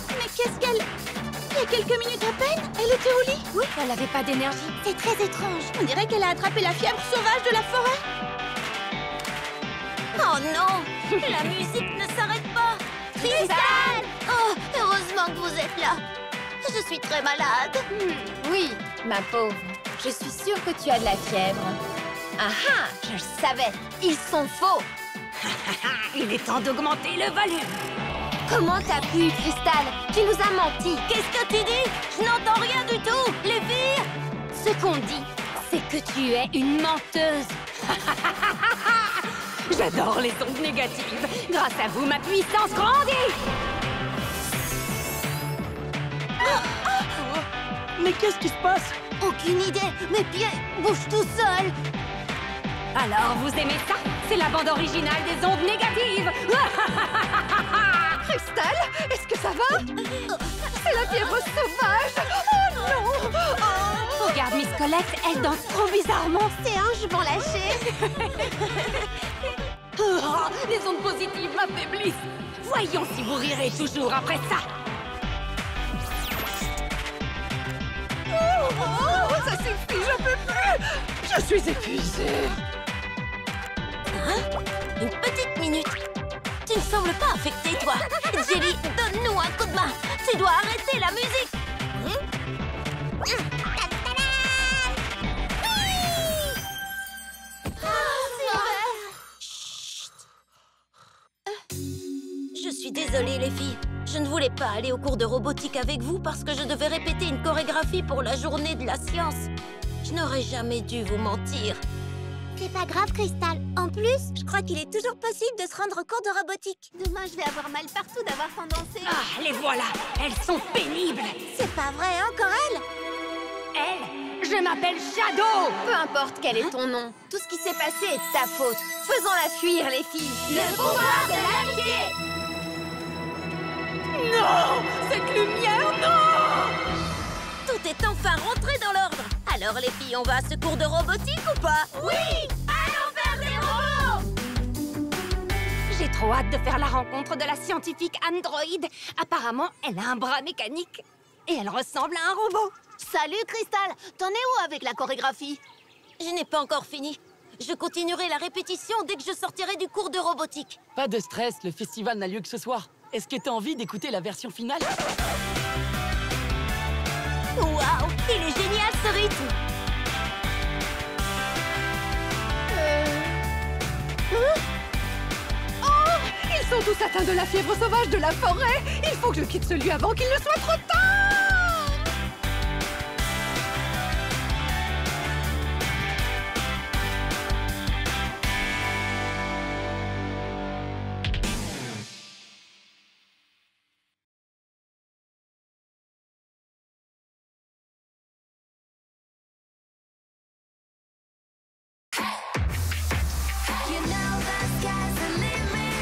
Mais qu'est-ce qu'elle... Il y a quelques minutes à peine, elle était au lit. Oui, elle n'avait pas d'énergie. C'est très étrange. On dirait qu'elle a attrapé la fièvre sauvage de la forêt. Oh non, la musique ne s'arrête pas. Crystal! Oh, heureusement que vous êtes là. Je suis très malade. Oui, ma pauvre. Je suis sûre que tu as de la fièvre. Ah ah, je le savais. Ils sont faux. Il est temps d'augmenter le volume. Comment t'as pu, Crystal? Tu nous as menti. Qu'est-ce que tu dis? Je n'entends rien du tout. Les filles? Ce qu'on dit, c'est que tu es une menteuse. J'adore les ondes négatives. Grâce à vous, ma puissance grandit. Mais qu'est-ce qui se passe? Aucune idée. Mes pieds bougent tout seuls. Alors, vous aimez ça? C'est la bande originale des ondes négatives. Crystal, est-ce que ça va? C'est la fièvre sauvage. Oh non! Oh. Regarde Miss Collect, elle danse trop bizarrement. Ces hanches vont lâcher. Oh, les ondes positives m'affaiblissent. Voyons si vous rirez toujours après ça. Ça suffit, je peux plus. Je suis épuisée. Hein? Une petite minute. Tu ne sembles pas affectée, toi. Jelly, donne-nous un coup de main. Tu dois arrêter la musique. Je suis désolée, les filles. Je ne voulais pas aller au cours de robotique avec vous parce que je devais répéter une chorégraphie pour la journée de la science. Je n'aurais jamais dû vous mentir. C'est pas grave, Crystal. En plus, je crois qu'il est toujours possible de se rendre au cours de robotique. Demain, je vais avoir mal partout d'avoir tant dansé. Ah, les voilà. Elles sont pénibles. C'est pas vrai, encore elle? Elle, je m'appelle Shadow. Peu importe quel est ton nom. Tout ce qui s'est passé est de ta faute. Faisons-la fuir, les filles. Le pouvoir de l'amitié. Non! Cette lumière, non! Tout est enfin rentré dans l'ordre. Alors, les filles, on va à ce cours de robotique ou pas? Oui! Allons faire des robots! J'ai trop hâte de faire la rencontre de la scientifique Android. Apparemment, elle a un bras mécanique. Et elle ressemble à un robot. Salut, Crystal. T'en es où avec la chorégraphie? Je n'ai pas encore fini. Je continuerai la répétition dès que je sortirai du cours de robotique. Pas de stress, le festival n'a lieu que ce soir. Est-ce que t'as envie d'écouter la version finale? Waouh! Il est génial, ce rythme! Oh! Ils sont tous atteints de la fièvre sauvage de la forêt! Il faut que je quitte ce lieu avant qu'il ne soit trop tard! You know the sky's the limit.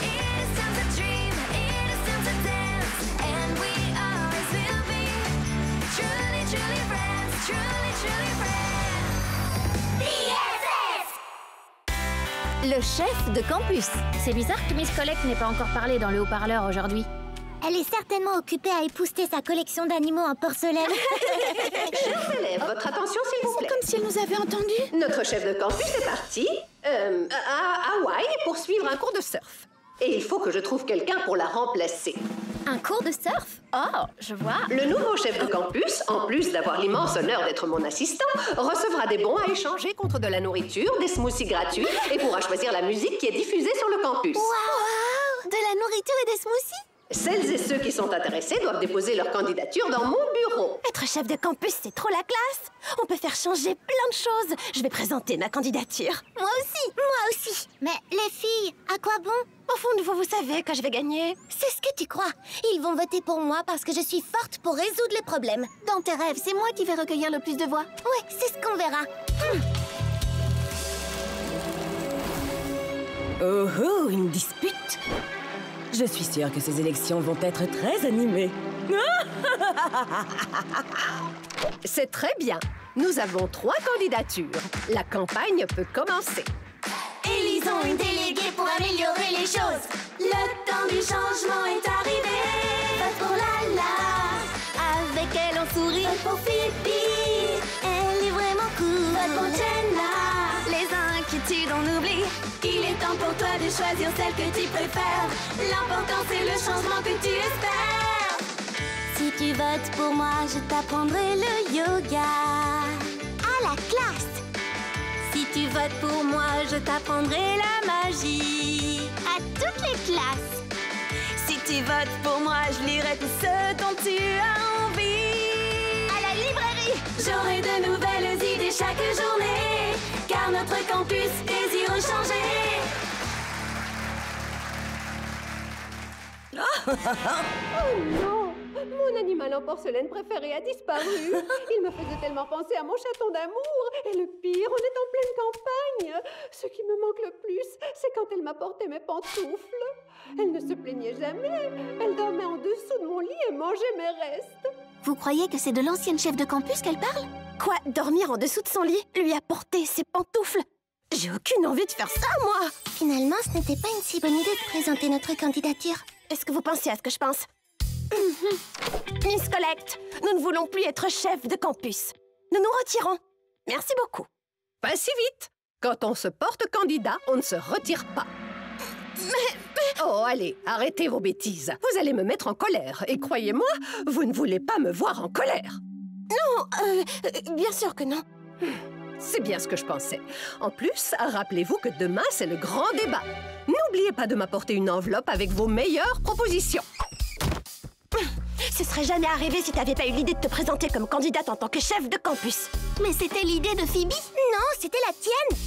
It is time to dream, it is time to dance, and we always will be truly, truly friends, truly, truly friends. BFF! Le chef de campus. C'est bizarre que Miss Collect n'ait pas encore parlé dans le haut-parleur aujourd'hui. Elle est certainement occupée à épousseter sa collection d'animaux en porcelaine. Chers élèves, votre attention s'il vous plaît. Comme si elle nous avait entendus. Notre chef de campus est parti à Hawaï pour suivre un cours de surf. Et il faut que je trouve quelqu'un pour la remplacer. Un cours de surf? Oh, je vois. Le nouveau chef de campus, en plus d'avoir l'immense honneur d'être mon assistant, recevra des bons à échanger contre de la nourriture, des smoothies gratuits et pourra choisir la musique qui est diffusée sur le campus. Waouh! De la nourriture et des smoothies? Celles et ceux qui sont intéressés doivent déposer leur candidature dans mon bureau. Être chef de campus, c'est trop la classe. On peut faire changer plein de choses. Je vais présenter ma candidature. Moi aussi. Mais les filles, à quoi bon? Au fond de vous, vous savez que je vais gagner. C'est ce que tu crois. Ils vont voter pour moi parce que je suis forte pour résoudre les problèmes. Dans tes rêves, c'est moi qui vais recueillir le plus de voix. Ouais, c'est ce qu'on verra. Oh, une dispute. Je suis sûre que ces élections vont être très animées. C'est très bien. Nous avons 3 candidatures. La campagne peut commencer. Élisons une déléguée pour améliorer les choses. Le temps du changement est arrivé. Vote pour Lala. Avec elle on sourit. Vote pour Phoebe. Elle est vraiment cool. Vote pour Jenna. Les inquiétudes on oublie. Il est temps pour toi de choisir celle que tu préfères. L'important c'est le changement que tu espères. Si tu votes pour moi, je t'apprendrai le yoga. À la classe! Si tu votes pour moi, je t'apprendrai la magie. À toutes les classes! Si tu votes pour moi, je lirai tout ce dont tu as envie. À la librairie! J'aurai de nouvelles idées chaque journée, car notre campus désire changer. Oh non! Mon animal en porcelaine préféré a disparu. Il me faisait tellement penser à mon chaton d'amour. Et le pire, on est en pleine campagne. Ce qui me manque le plus, c'est quand elle m'apportait mes pantoufles. Elle ne se plaignait jamais. Elle dormait en dessous de mon lit et mangeait mes restes. Vous croyez que c'est de l'ancienne chef de campus qu'elle parle? Quoi? Dormir en dessous de son lit? Lui apporter ses pantoufles? J'ai aucune envie de faire ça, moi! Finalement, ce n'était pas une si bonne idée de présenter notre candidature. Est-ce que vous pensez à ce que je pense? Miss Collect, nous ne voulons plus être chef de campus. Nous nous retirons. Merci beaucoup. Pas si vite. Quand on se porte candidat, on ne se retire pas. Oh, allez, arrêtez vos bêtises. Vous allez me mettre en colère. Et croyez-moi, vous ne voulez pas me voir en colère. Non, bien sûr que non. C'est bien ce que je pensais. En plus, rappelez-vous que demain, c'est le grand débat. N'oubliez pas de m'apporter une enveloppe avec vos meilleures propositions. Ce serait jamais arrivé si t'avais pas eu l'idée de te présenter comme candidate en tant que chef de campus. Mais c'était l'idée de Phoebe? Non, c'était la tienne.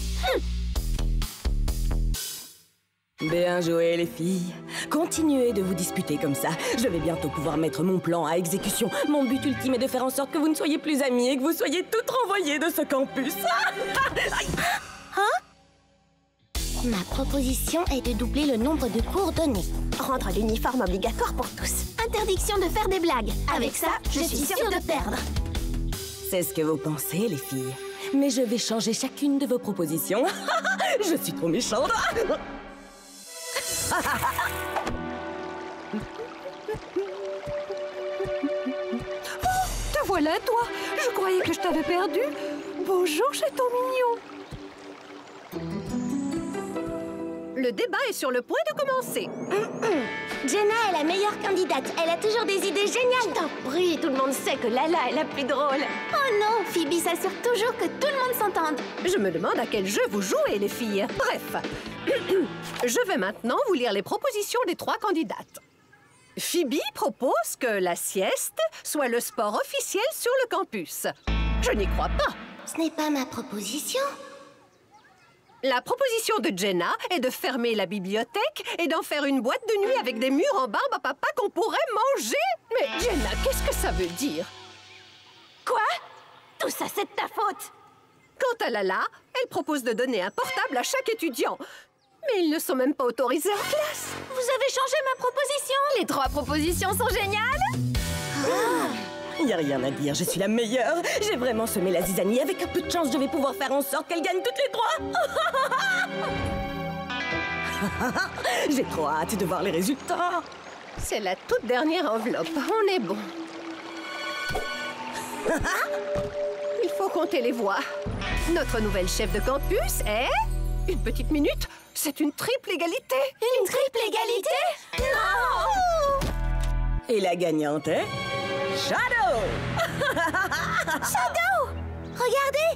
Bien joué, les filles. Continuez de vous disputer comme ça. Je vais bientôt pouvoir mettre mon plan à exécution. Mon but ultime est de faire en sorte que vous ne soyez plus amies et que vous soyez toutes renvoyées de ce campus. Ma proposition est de doubler le nombre de cours donnés. Rendre l'uniforme obligatoire pour tous. Interdiction de faire des blagues. Avec ça, je suis sûre de perdre. C'est ce que vous pensez, les filles. Mais je vais changer chacune de vos propositions. Je suis trop méchante. Te voilà, toi. Je croyais que je t'avais perdu. Bonjour, chaton mignon. Le débat est sur le point de commencer. Jenna est la meilleure candidate. Elle a toujours des idées géniales. Je t'en prie, tout le monde sait que Lala est la plus drôle. Oh non, Phoebe s'assure toujours que tout le monde s'entende. Je me demande à quel jeu vous jouez, les filles. Bref, je vais maintenant vous lire les propositions des 3 candidates. Phoebe propose que la sieste soit le sport officiel sur le campus. Je n'y crois pas. Ce n'est pas ma proposition. La proposition de Jenna est de fermer la bibliothèque et d'en faire une boîte de nuit avec des murs en barbe à papa qu'on pourrait manger. Mais Jenna, qu'est-ce que ça veut dire? Quoi? Tout ça, c'est de ta faute. Quant à Lala, elle propose de donner un portable à chaque étudiant. Mais ils ne sont même pas autorisés en classe. Vous avez changé ma proposition? Les 3 propositions sont géniales. Il n'y a rien à dire, je suis la meilleure. J'ai vraiment semé la zizanie. Avec un peu de chance, je vais pouvoir faire en sorte qu'elle gagne toutes les 3. J'ai trop hâte de voir les résultats. C'est la toute dernière enveloppe. On est bon. Il faut compter les voix. Notre nouvelle chef de campus est... Une petite minute, c'est une triple égalité. Une triple égalité? Non! Et la gagnante est... Shadow! Shadow! Regardez!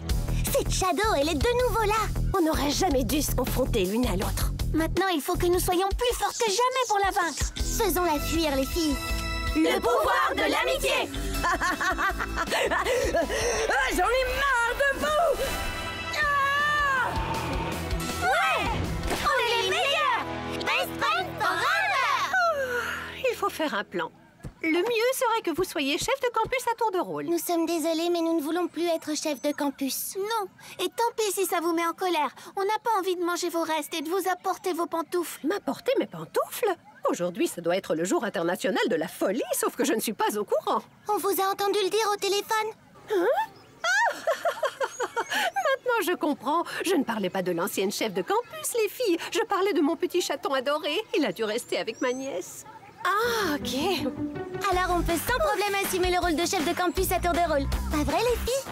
C'est Shadow, elle est de nouveau là. On n'aurait jamais dû se confronter l'une à l'autre. Maintenant, il faut que nous soyons plus fortes que jamais pour la vaincre. Faisons-la fuir, les filles. Le pouvoir de l'amitié! J'en ai marre de vous! Ouais! On est les meilleurs! Best friends forever! Il faut faire un plan. Le mieux serait que vous soyez chef de campus à tour de rôle. Nous sommes désolés, mais nous ne voulons plus être chef de campus. Non, et tant pis si ça vous met en colère. On n'a pas envie de manger vos restes et de vous apporter vos pantoufles. M'apporter mes pantoufles? Aujourd'hui, ça doit être le jour international de la folie, sauf que je ne suis pas au courant. On vous a entendu le dire au téléphone? Hein? Maintenant, je comprends. Je ne parlais pas de l'ancienne chef de campus, les filles. Je parlais de mon petit chaton adoré. Il a dû rester avec ma nièce. Ah, ok. Alors on peut sans problème assumer le rôle de chef de campus à tour de rôle. Pas vrai, les filles?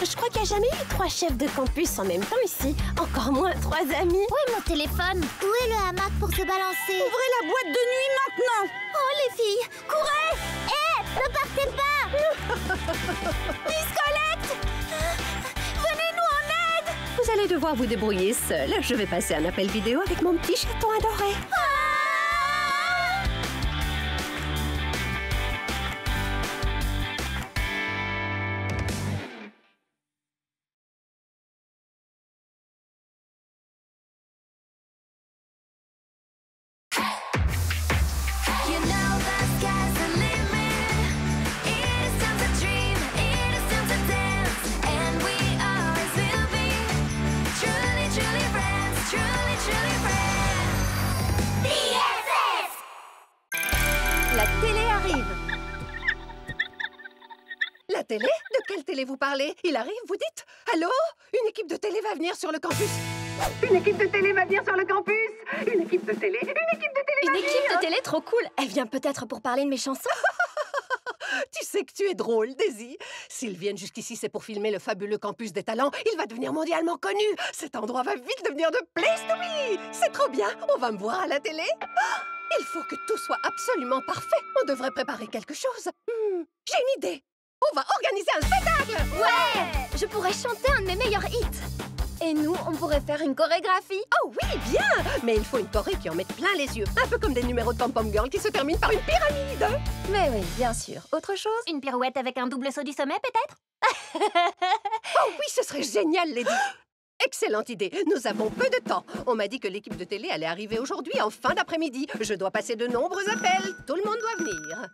Je crois qu'il n'y a jamais eu 3 chefs de campus en même temps ici. Encore moins 3 amis. Où est mon téléphone? Où est le hamac pour se balancer? Ouvrez la boîte de nuit maintenant! Oh, les filles, courez! Hé, ne partez pas! Miss Colette! Venez-nous en aide! Vous allez devoir vous débrouiller seule. Je vais passer un appel vidéo avec mon petit chaton adoré. La télé arrive. La télé? De quelle télé vous parlez? Il arrive, vous dites? Allô? Une équipe de télé va venir sur le campus. Une équipe de télé va venir sur le campus. Une équipe de télé. Une équipe de télé. Une équipe de télé trop cool. Elle vient peut-être pour parler de mes chansons. Tu sais que tu es drôle, Daisy. S'ils viennent jusqu'ici, c'est pour filmer le fabuleux campus des talents. Il va devenir mondialement connu. Cet endroit va vite devenir de place to be. C'est trop bien. On va me voir à la télé. Il faut que tout soit absolument parfait. On devrait préparer quelque chose. J'ai une idée. On va organiser un spectacle. Ouais! Je pourrais chanter un de mes meilleurs hits. Et nous, on pourrait faire une chorégraphie. Oh oui, bien. Mais il faut une choré qui en mette plein les yeux. Un peu comme des numéros de Pom Pom Girl qui se terminent par une pyramide. Mais oui, bien sûr. Autre chose? Une pirouette avec un double saut du sommet, peut-être? Oh oui, ce serait génial, Lady. Excellente idée. Nous avons peu de temps. On m'a dit que l'équipe de télé allait arriver aujourd'hui en fin d'après-midi. Je dois passer de nombreux appels. Tout le monde doit venir.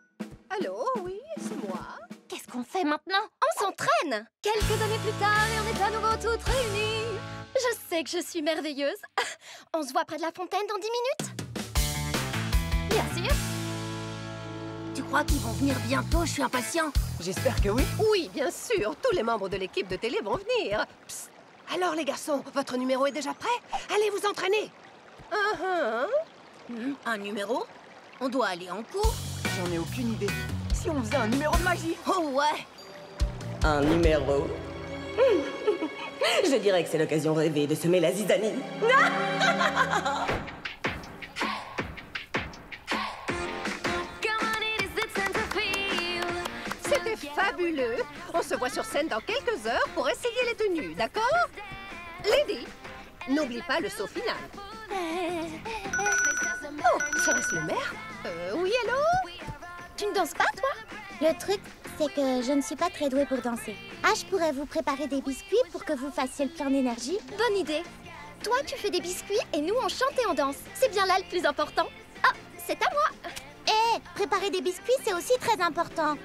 Allô, oui, c'est moi. Qu'est-ce qu'on fait maintenant? On s'entraîne! Quelques années plus tard et on est à nouveau toutes réunies. Je sais que je suis merveilleuse. On se voit près de la fontaine dans 10 minutes? Bien sûr. Tu crois qu'ils vont venir bientôt? Je suis impatient. J'espère que oui. Oui, bien sûr. Tous les membres de l'équipe de télé vont venir. Psst. Alors, les garçons, votre numéro est déjà prêt? Allez vous entraîner. Un numéro? On doit aller en cours? J'en ai aucune idée. Si on faisait un numéro de magie? Oh ouais! Un numéro. Je dirais que c'est l'occasion rêvée de semer la zizanie. C'était fabuleux. On se voit sur scène dans quelques heures pour essayer les tenues, d'accord? Lady, n'oublie pas le saut final. Oh, serait-ce le maire? Oui, allô? Tu ne danses pas, toi? Le truc, c'est que je ne suis pas très douée pour danser. Ah, je pourrais vous préparer des biscuits pour que vous fassiez le plein d'énergie. Bonne idée. Toi, tu fais des biscuits et nous, on chante et on danse. C'est bien là le plus important. Ah, c'est à moi. Préparer des biscuits, c'est aussi très important.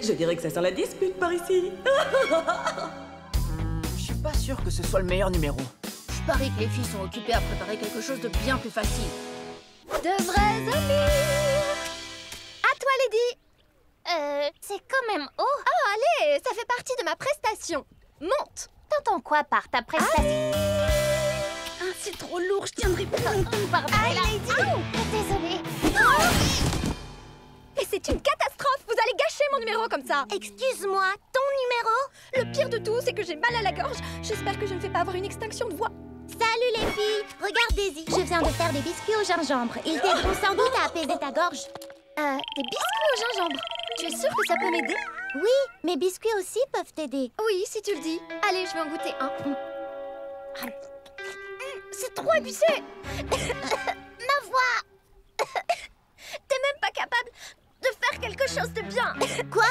Je dirais que ça sent la dispute par ici. Je suis pas sûr que ce soit le meilleur numéro. Je parie que les filles sont occupées à préparer quelque chose de bien plus facile. De vrais amis. À toi, Lady. C'est quand même haut. Oh, allez, ça fait partie de ma prestation. Monte. T'entends quoi par ta prestation? Ah, c'est trop lourd, je tiendrai pas. Pardon, Lady. Désolée. Et c'est une catastrophe. Vous allez gâcher mon numéro comme ça. Excuse-moi, ton numéro? Le pire de tout, c'est que j'ai mal à la gorge. J'espère que je ne vais pas avoir une extinction de voix. Salut les filles. Regarde Daisy. Je viens de faire des biscuits au gingembre. Ils t'aideront sans doute à apaiser ta gorge. Des biscuits au gingembre. Tu es sûre que ça peut m'aider? Oui, mes biscuits aussi peuvent t'aider. Oui, si tu le dis. Allez, je vais en goûter un. C'est trop épicé. Ma voix. T'es même pas capable de faire quelque chose de bien. Quoi?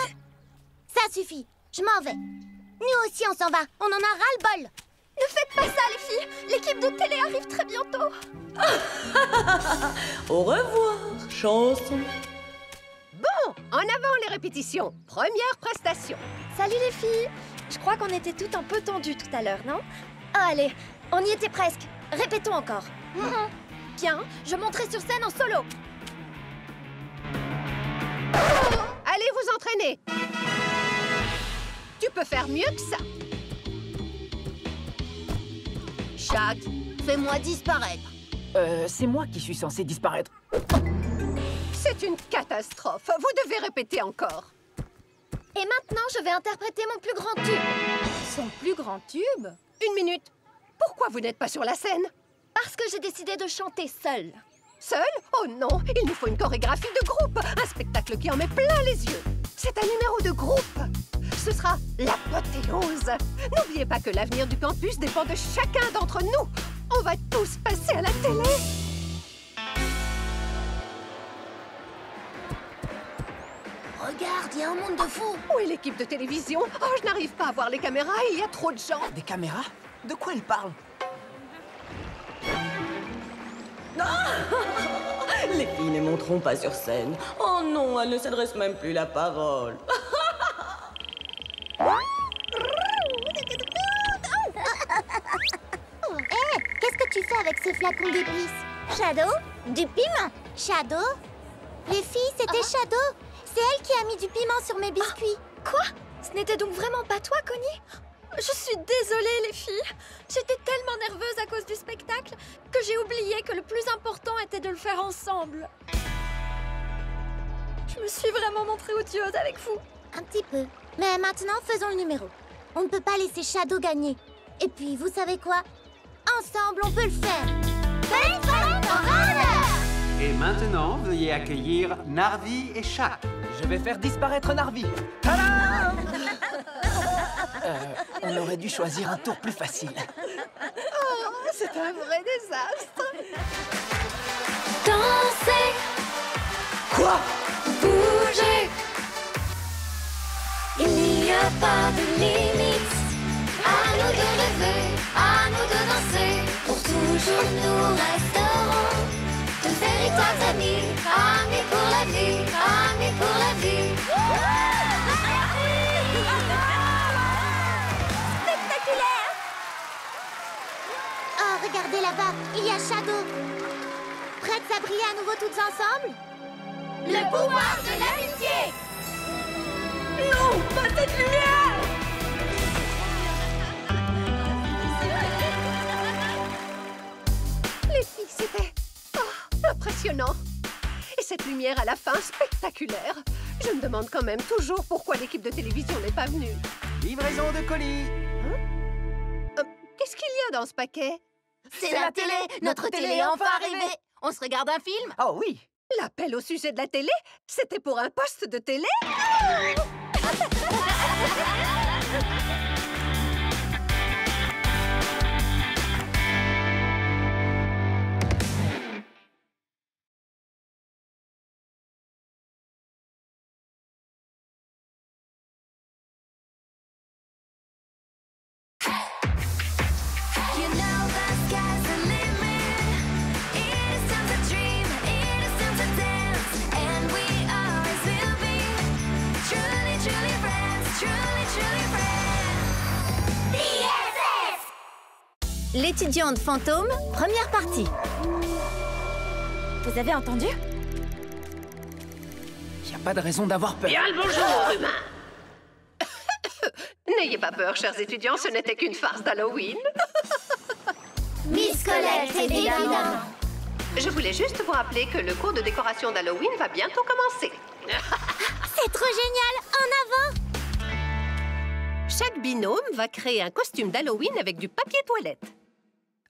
Ça suffit. Je m'en vais. Nous aussi, on s'en va. On en a ras-le-bol. Ne faites pas ça, les filles. L'équipe de télé arrive très bientôt. Au revoir, chanson. Bon, en avant les répétitions. Première prestation. Salut les filles. Je crois qu'on était toutes un peu tendues tout à l'heure, non? Ah, allez, on y était presque. Répétons encore. Bien, je monterai sur scène en solo. Allez vous entraîner. Tu peux faire mieux que ça. Shaq, fais-moi disparaître. C'est moi qui suis censé disparaître. C'est une catastrophe. Vous devez répéter encore. Et maintenant, je vais interpréter mon plus grand tube. Son plus grand tube? 1 minute. Pourquoi vous n'êtes pas sur la scène? Parce que j'ai décidé de chanter seule. Seule? Oh non, il nous faut une chorégraphie de groupe. Un spectacle qui en met plein les yeux. C'est un numéro de groupe. Ce sera l'apothéose. N'oubliez pas que l'avenir du campus dépend de chacun d'entre nous. On va tous passer à la télé. Regarde, il y a un monde de fous. Où est l'équipe de télévision? Oh, je n'arrive pas à voir les caméras, il y a trop de gens. Des caméras? De quoi elle parle? Les filles ne monteront pas sur scène. Oh non, elles ne s'adressent même plus la parole. Qu'est-ce que tu fais avec ce flacon d'épices? Shadow? Du piment? Shadow? Les filles, c'était Shadow. C'est elle qui a mis du piment sur mes biscuits. Quoi? Ce n'était donc vraiment pas toi, Connie? Je suis désolée, les filles. J'étais tellement nerveuse à cause du spectacle que j'ai oublié que le plus important était de le faire ensemble. Je me suis vraiment montrée odieuse avec vous. Un petit peu. Mais maintenant, faisons le numéro. On ne peut pas laisser Shadow gagner. Et puis, vous savez quoi? Ensemble, on peut le faire. Et maintenant, veuillez accueillir Narvi et Shaq. Je vais faire disparaître Narvi. Tadam! On aurait dû choisir un tour plus facile. Oh, c'est un vrai désastre. Danser, Quoi? bouger. Il n'y a pas de limite. À nous de rêver, à nous de danser. Pour toujours nous resterons de véritables amis. Amis pour la vie, amis pour la vie. Spectaculaire! Oh, regardez là-bas, il y a Shadow. Prêtes à briller à nouveau toutes ensemble? Le pouvoir de l'amitié. Non, pas cette lumière! Les filles, c'était impressionnant. Et cette lumière à la fin, spectaculaire. Je me demande quand même toujours pourquoi l'équipe de télévision n'est pas venue. Livraison de colis. Qu'est-ce qu'il y a dans ce paquet? C'est la télé. Notre télé est enfin arrivée. On se regarde un film? Oh oui. L'appel au sujet de la télé? C'était pour un poste de télé? You know the sky's the limit. It is time to dream, it is time to dance, and we always will be truly, truly friends, truly, truly friends. BFF! L'étudiante fantôme, première partie. Vous avez entendu? Y a pas de raison d'avoir peur. Bien le bonjour, humain. N'ayez pas peur, chers étudiants, ce n'était qu'une farce d'Halloween. Miss Colette, évidemment. Je voulais juste vous rappeler que le cours de décoration d'Halloween va bientôt commencer. C'est trop génial! En avant! Chaque binôme va créer un costume d'Halloween avec du papier toilette.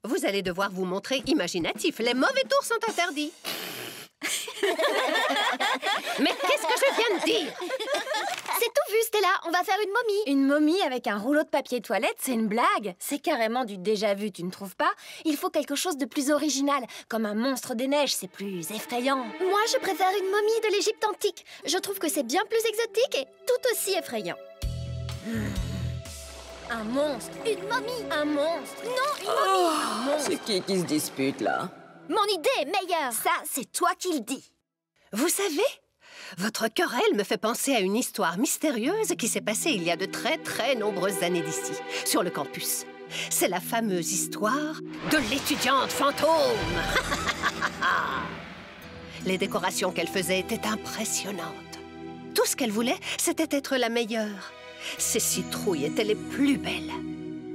Vous allez devoir vous montrer imaginatif. Les mauvais tours sont interdits. Mais qu'est-ce que je viens de dire? C'est tout vu, Stella. On va faire une momie. Une momie avec un rouleau de papier toilette, c'est une blague. C'est carrément du déjà-vu, tu ne trouves pas? Il faut quelque chose de plus original, comme un monstre des neiges, c'est plus effrayant. Moi, je préfère une momie de l'Égypte antique. Je trouve que c'est bien plus exotique et tout aussi effrayant. Un monstre. Une momie. Un monstre. Non, une momie. Un monstre. C'est qui se dispute, là? Mon idée est meilleure. Ça, c'est toi qui le dis. Vous savez, votre querelle me fait penser à une histoire mystérieuse qui s'est passée il y a de très très nombreuses années d'ici, sur le campus. C'est la fameuse histoire de l'étudiante fantôme. Les décorations qu'elle faisait étaient impressionnantes. Tout ce qu'elle voulait, c'était être la meilleure. Ses citrouilles étaient les plus belles,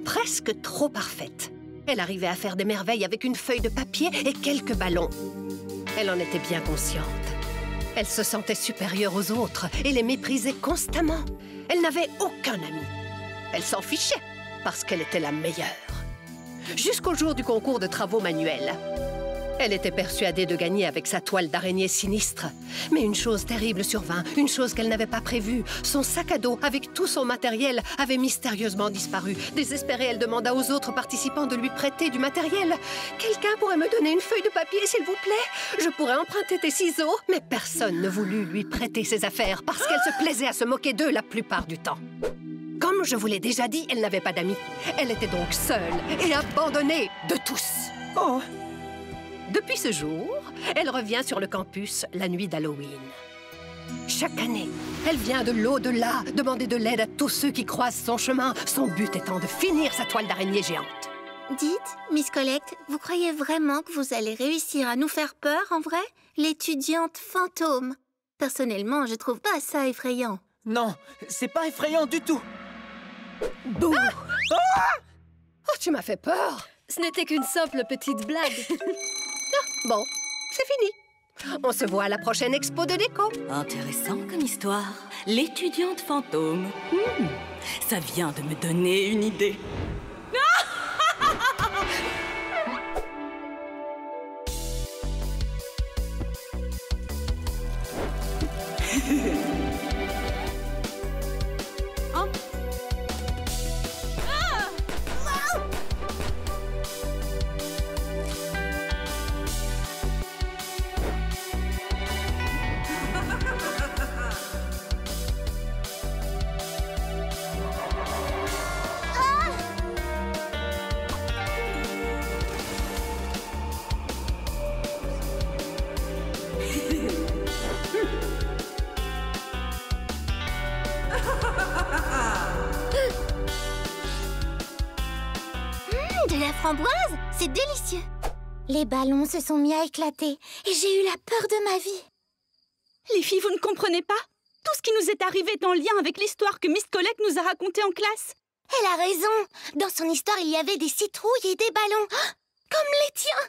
presque trop parfaites. Elle arrivait à faire des merveilles avec une feuille de papier et quelques ballons. Elle en était bien consciente. Elle se sentait supérieure aux autres et les méprisait constamment. Elle n'avait aucun ami. Elle s'en fichait parce qu'elle était la meilleure. Jusqu'au jour du concours de travaux manuels. Elle était persuadée de gagner avec sa toile d'araignée sinistre. Mais une chose terrible survint, une chose qu'elle n'avait pas prévue. Son sac à dos, avec tout son matériel, avait mystérieusement disparu. Désespérée, elle demanda aux autres participants de lui prêter du matériel. « Quelqu'un pourrait me donner une feuille de papier, s'il vous plaît? Je pourrais emprunter tes ciseaux. » Mais personne ne voulut lui prêter ses affaires parce qu'elle se plaisait à se moquer d'eux la plupart du temps. Comme je vous l'ai déjà dit, elle n'avait pas d'amis. Elle était donc seule et abandonnée de tous. Oh! Depuis ce jour, elle revient sur le campus la nuit d'Halloween. Chaque année, elle vient de l'au-delà demander de l'aide à tous ceux qui croisent son chemin, son but étant de finir sa toile d'araignée géante. Dites, Miss Colette, vous croyez vraiment que vous allez réussir à nous faire peur, en vrai? L'étudiante fantôme. Personnellement, je trouve pas ça effrayant. Non, c'est pas effrayant du tout. Bouh! Oh, tu m'as fait peur! Ce n'était qu'une simple petite blague. Bon, c'est fini. On se voit à la prochaine expo de déco. Intéressant comme histoire. L'étudiante fantôme. Ça vient de me donner une idée. De la framboise, c'est délicieux. Les ballons se sont mis à éclater et j'ai eu la peur de ma vie. Les filles, vous ne comprenez pas? Tout ce qui nous est arrivé est en lien avec l'histoire que Miss Collect nous a racontée en classe. Elle a raison. Dans son histoire, il y avait des citrouilles et des ballons. Comme les tiens.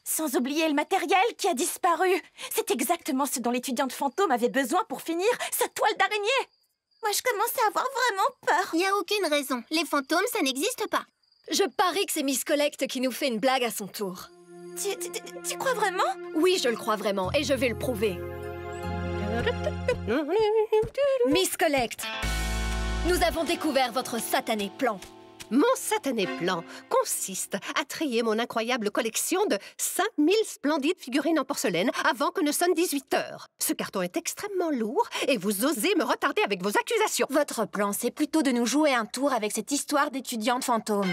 Sans oublier le matériel qui a disparu. C'est exactement ce dont l'étudiante fantôme avait besoin pour finir sa toile d'araignée. Moi, je commence à avoir vraiment peur. Il n'y a aucune raison. Les fantômes, ça n'existe pas. Je parie que c'est Miss Collect qui nous fait une blague à son tour. Tu crois vraiment? Oui, je le crois vraiment, et je vais le prouver. Miss Collect, nous avons découvert votre satané plan. Mon satané plan consiste à trier mon incroyable collection de 5000 splendides figurines en porcelaine avant que ne sonne 18 heures. Ce carton est extrêmement lourd et vous osez me retarder avec vos accusations. Votre plan, c'est plutôt de nous jouer un tour avec cette histoire d'étudiante fantôme.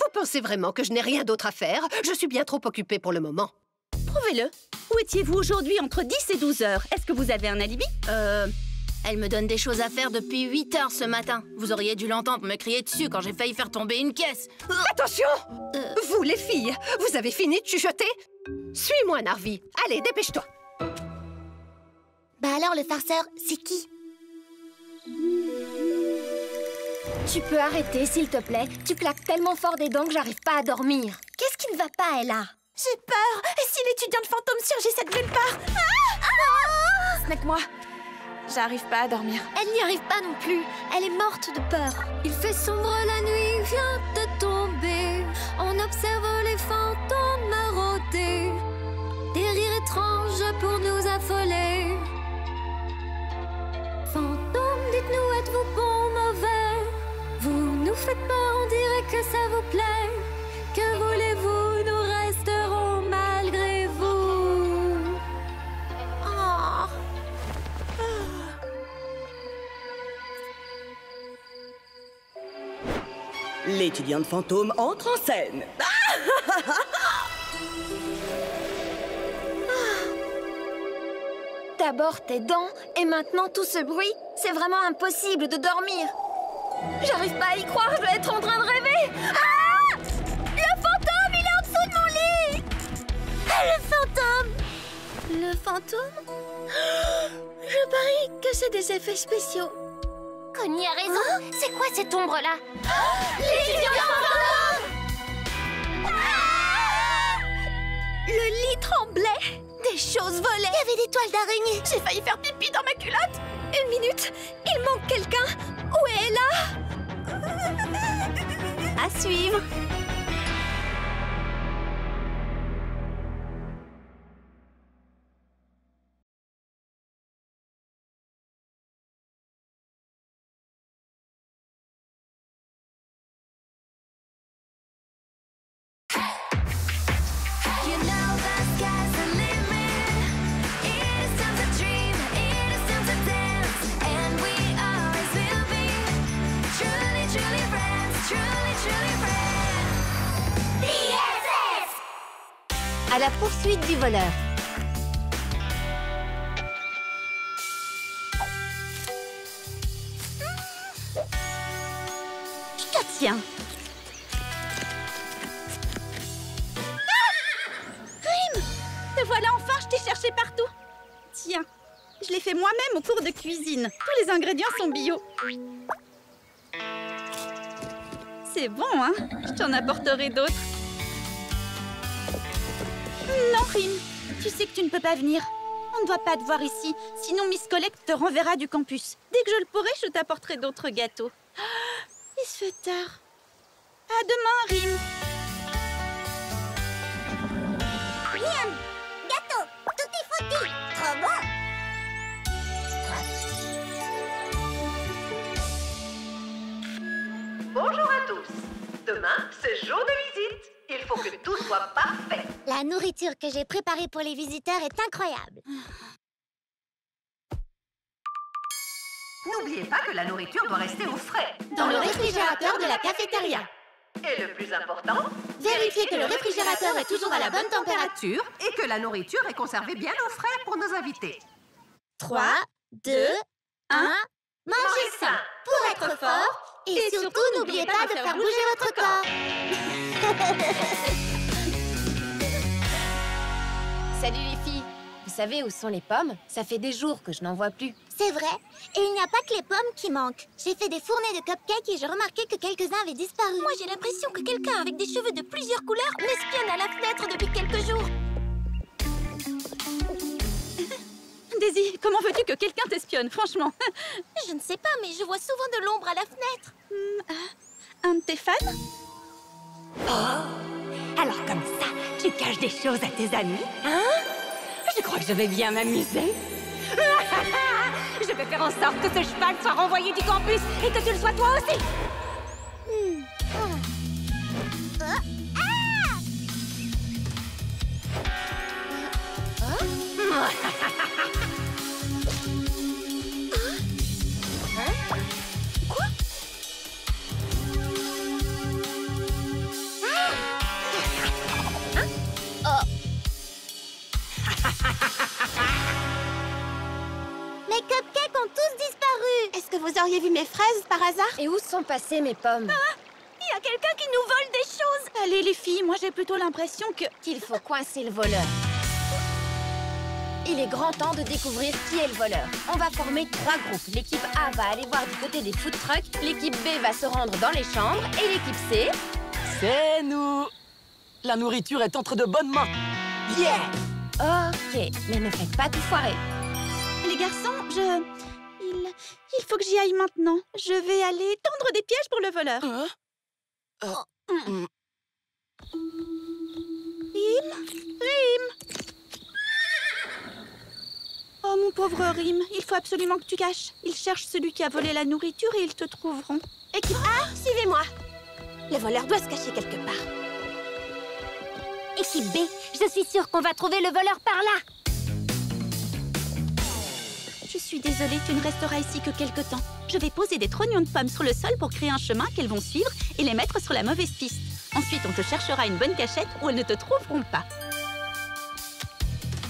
Vous pensez vraiment que je n'ai rien d'autre à faire? Je suis bien trop occupée pour le moment. Prouvez-le. Où étiez-vous aujourd'hui entre 10 et 12 heures? Est-ce que vous avez un alibi? Elle me donne des choses à faire depuis 8 heures ce matin. Vous auriez dû l'entendre me crier dessus quand j'ai failli faire tomber une caisse. Attention! Vous, les filles, vous avez fini de chuchoter? Suis-moi, Narvi. Allez, dépêche-toi. Bah alors, le farceur, c'est qui? Tu peux arrêter, s'il te plaît? Tu claques tellement fort des dents que j'arrive pas à dormir. Qu'est-ce qui ne va pas, Ella? J'ai peur! Et si l'étudiante fantôme surgissait de nulle part? Snack-moi. J'arrive pas à dormir. Elle n'y arrive pas non plus. Elle est morte de peur. Il fait sombre, la nuit vient de tomber. On observe les fantômes marauder. Des rires étranges pour nous affoler. Fantômes, dites-nous, êtes-vous bon, mauvais? Vous nous faites peur, on dirait que ça vous plaît. Que voulez-vous, nous resterons malgré vous. Oh. L'étudiante fantôme entre en scène. D'abord tes dents, et maintenant tout ce bruit. C'est vraiment impossible de dormir. J'arrive pas à y croire, je dois être en train de rêver. Ah! Le fantôme, il est en dessous de mon lit. Le fantôme? Je parie que c'est des effets spéciaux. Connie a raison. C'est quoi cette ombre-là? L'étudiante fantôme! Le lit tremblait. Des choses volaient. Il y avait des toiles d'araignée. J'ai failli faire pipi dans ma culotte. Une minute, il manque quelqu'un. Où est Ella? À suivre. You know the sky's the limit. It is time to dream, it is time to dance, and we always will be truly, truly friends, truly, truly friends. BFF! À la poursuite du voleur. Je te tiens. Te voilà enfin, je t'ai cherché partout. Tiens, je l'ai fait moi-même au cours de cuisine. Tous les ingrédients sont bio. C'est bon, hein? Je t'en apporterai d'autres. Non, Rin, tu sais que tu ne peux pas venir. ne doit pas te voir ici. Sinon, Miss Collect te renverra du campus. Dès que je le pourrai, je t'apporterai d'autres gâteaux. Il se fait tard. À demain, Rim. Miam! Gâteau! Tutti frutti! Trop bon! Bonjour à tous. Demain, c'est jour de visite. Il faut que tout soit parfait. La nourriture que j'ai préparée pour les visiteurs est incroyable. N'oubliez pas que la nourriture doit rester au frais. Dans le réfrigérateur de la cafétéria. Et le plus important, Vérifiez que le réfrigérateur est toujours à la bonne température. et que la nourriture est conservée bien au frais pour nos invités. 3, 2, 1... Mangez sain pour être fort. Et surtout, n'oubliez pas de faire bouger votre corps. Salut les filles. Vous savez où sont les pommes? Ça fait des jours que je n'en vois plus. C'est vrai. Et il n'y a pas que les pommes qui manquent. J'ai fait des fournées de cupcakes et j'ai remarqué que quelques-uns avaient disparu. Moi, j'ai l'impression que quelqu'un avec des cheveux de plusieurs couleurs m'espionne à la fenêtre depuis quelques jours. Daisy, comment veux-tu que quelqu'un t'espionne, franchement? Je ne sais pas, mais je vois souvent de l'ombre à la fenêtre. Un de tes fans? Oh! Alors comme ça, tu caches des choses à tes amis, hein? Je crois que je vais bien m'amuser. Je vais faire en sorte que ce cheval soit renvoyé du campus et que tu le sois toi aussi. Quoi? Mes cupcakes ont tous disparu. Est-ce que vous auriez vu mes fraises par hasard? Et où sont passées mes pommes? Il y a quelqu'un qui nous vole des choses. Allez, les filles, moi j'ai plutôt l'impression qu'il faut coincer le voleur. Il est grand temps de découvrir qui est le voleur. On va former 3 groupes. L'équipe A va aller voir du côté des food trucks, l'équipe B va se rendre dans les chambres, et l'équipe C... C'est nous! La nourriture est entre de bonnes mains. Yeah! Ok, mais ne faites pas tout foirer. Les garçons, il faut que j'y aille maintenant. Je vais aller tendre des pièges pour le voleur. Rim! Oh, mon pauvre Rim, il faut absolument que tu caches. Ils cherchent celui qui a volé la nourriture et ils te trouveront. Équipe A, suivez-moi. Le voleur doit se cacher quelque part. Équipe B, je suis sûre qu'on va trouver le voleur par là. Je suis désolée, tu ne resteras ici que quelque temps. Je vais poser des trognons de pommes sur le sol pour créer un chemin qu'elles vont suivre et les mettre sur la mauvaise piste. Ensuite, on te cherchera une bonne cachette où elles ne te trouveront pas.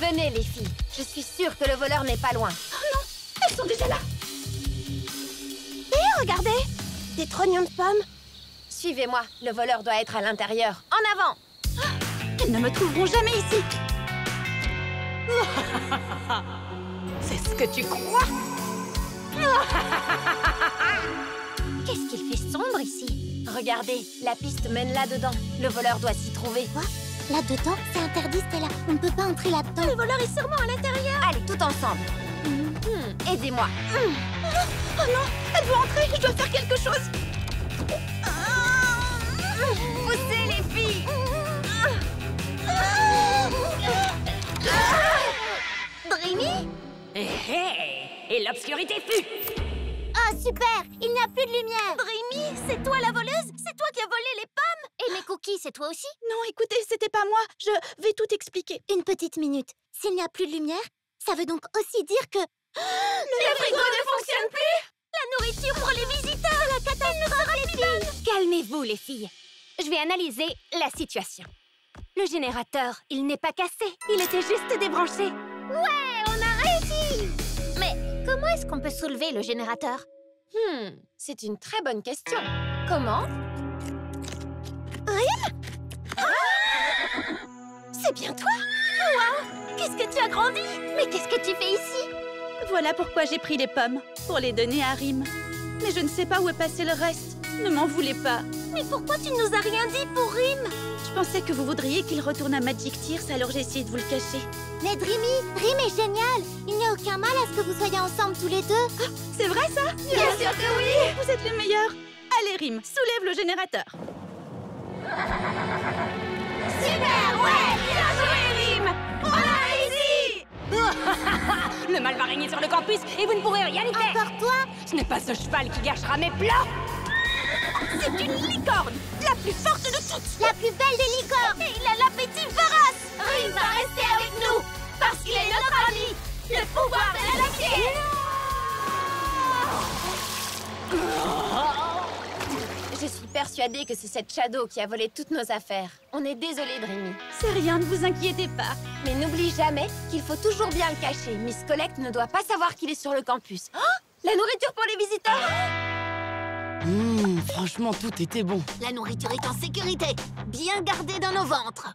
Venez, les filles. Je suis sûre que le voleur n'est pas loin. Oh non, elles sont déjà là. Et regardez, des trognons de pommes. Suivez-moi, le voleur doit être à l'intérieur. En avant! Elles ne me trouveront jamais ici. C'est ce que tu crois? Qu'est-ce qu'il fait sombre ici? Regardez, la piste mène là-dedans. Le voleur doit s'y trouver. Quoi? Là-dedans? C'est interdit, Stella. On ne peut pas entrer là-dedans. Le voleur est sûrement à l'intérieur. Allez, tout ensemble. Aidez-moi. Oh non, elle veut entrer. Je dois faire quelque chose. Poussez, les filles. Dreamy? Et l'obscurité fut. Oh, super! Il n'y a plus de lumière. Dreamy, c'est toi la voleuse? C'est toi qui as volé les pommes? Et mes cookies, c'est toi aussi? Non, écoutez, c'était pas moi. Je vais tout expliquer. Une petite minute. S'il n'y a plus de lumière, ça veut donc aussi dire que... Le frigo ne fonctionne plus! La nourriture pour les visiteurs! La catastrophe, les filles! Calmez-vous, les filles. Je vais analyser la situation. Le générateur, il n'est pas cassé. Il était juste débranché. Ouais, on a réussi! Mais comment est-ce qu'on peut soulever le générateur? C'est une très bonne question. Comment? Rim? C'est bien toi? Waouh! Qu'est-ce que tu as grandi? Mais qu'est-ce que tu fais ici? Voilà pourquoi j'ai pris les pommes, pour les donner à Rim. Mais je ne sais pas où est passé le reste. Ne m'en voulez pas. Mais pourquoi tu ne nous as rien dit pour Rim? Je Je pensais que vous voudriez qu'il retourne à Magic Tears, alors j'ai essayé de vous le cacher. Mais Dreamy, Rim est génial. Il n'y a aucun mal à ce que vous soyez ensemble tous les deux. Ah, c'est vrai ça? Bien sûr que oui. Vous êtes le meilleur. Allez Rim, soulève le générateur. Super, ouais. Bien joué Rim. On a réussi. Le mal va régner sur le campus et vous ne pourrez rien y faire. Encore toi? Ce n'est pas ce cheval qui gâchera mes plans. C'est une licorne, la plus forte de toutes. La plus belle des licornes. Et il a l'appétit féroce. Rim va rester avec nous parce qu'il est notre ami. Le pouvoir de l'amitié. Je suis persuadée que c'est cette Shadow qui a volé toutes nos affaires. On est désolé, Dreamy. C'est rien, ne vous inquiétez pas. Mais n'oublie jamais qu'il faut toujours bien le cacher. Miss Collect ne doit pas savoir qu'il est sur le campus. Oh, la nourriture pour les visiteurs. Franchement, tout était bon. La nourriture est en sécurité, bien gardée dans nos ventres.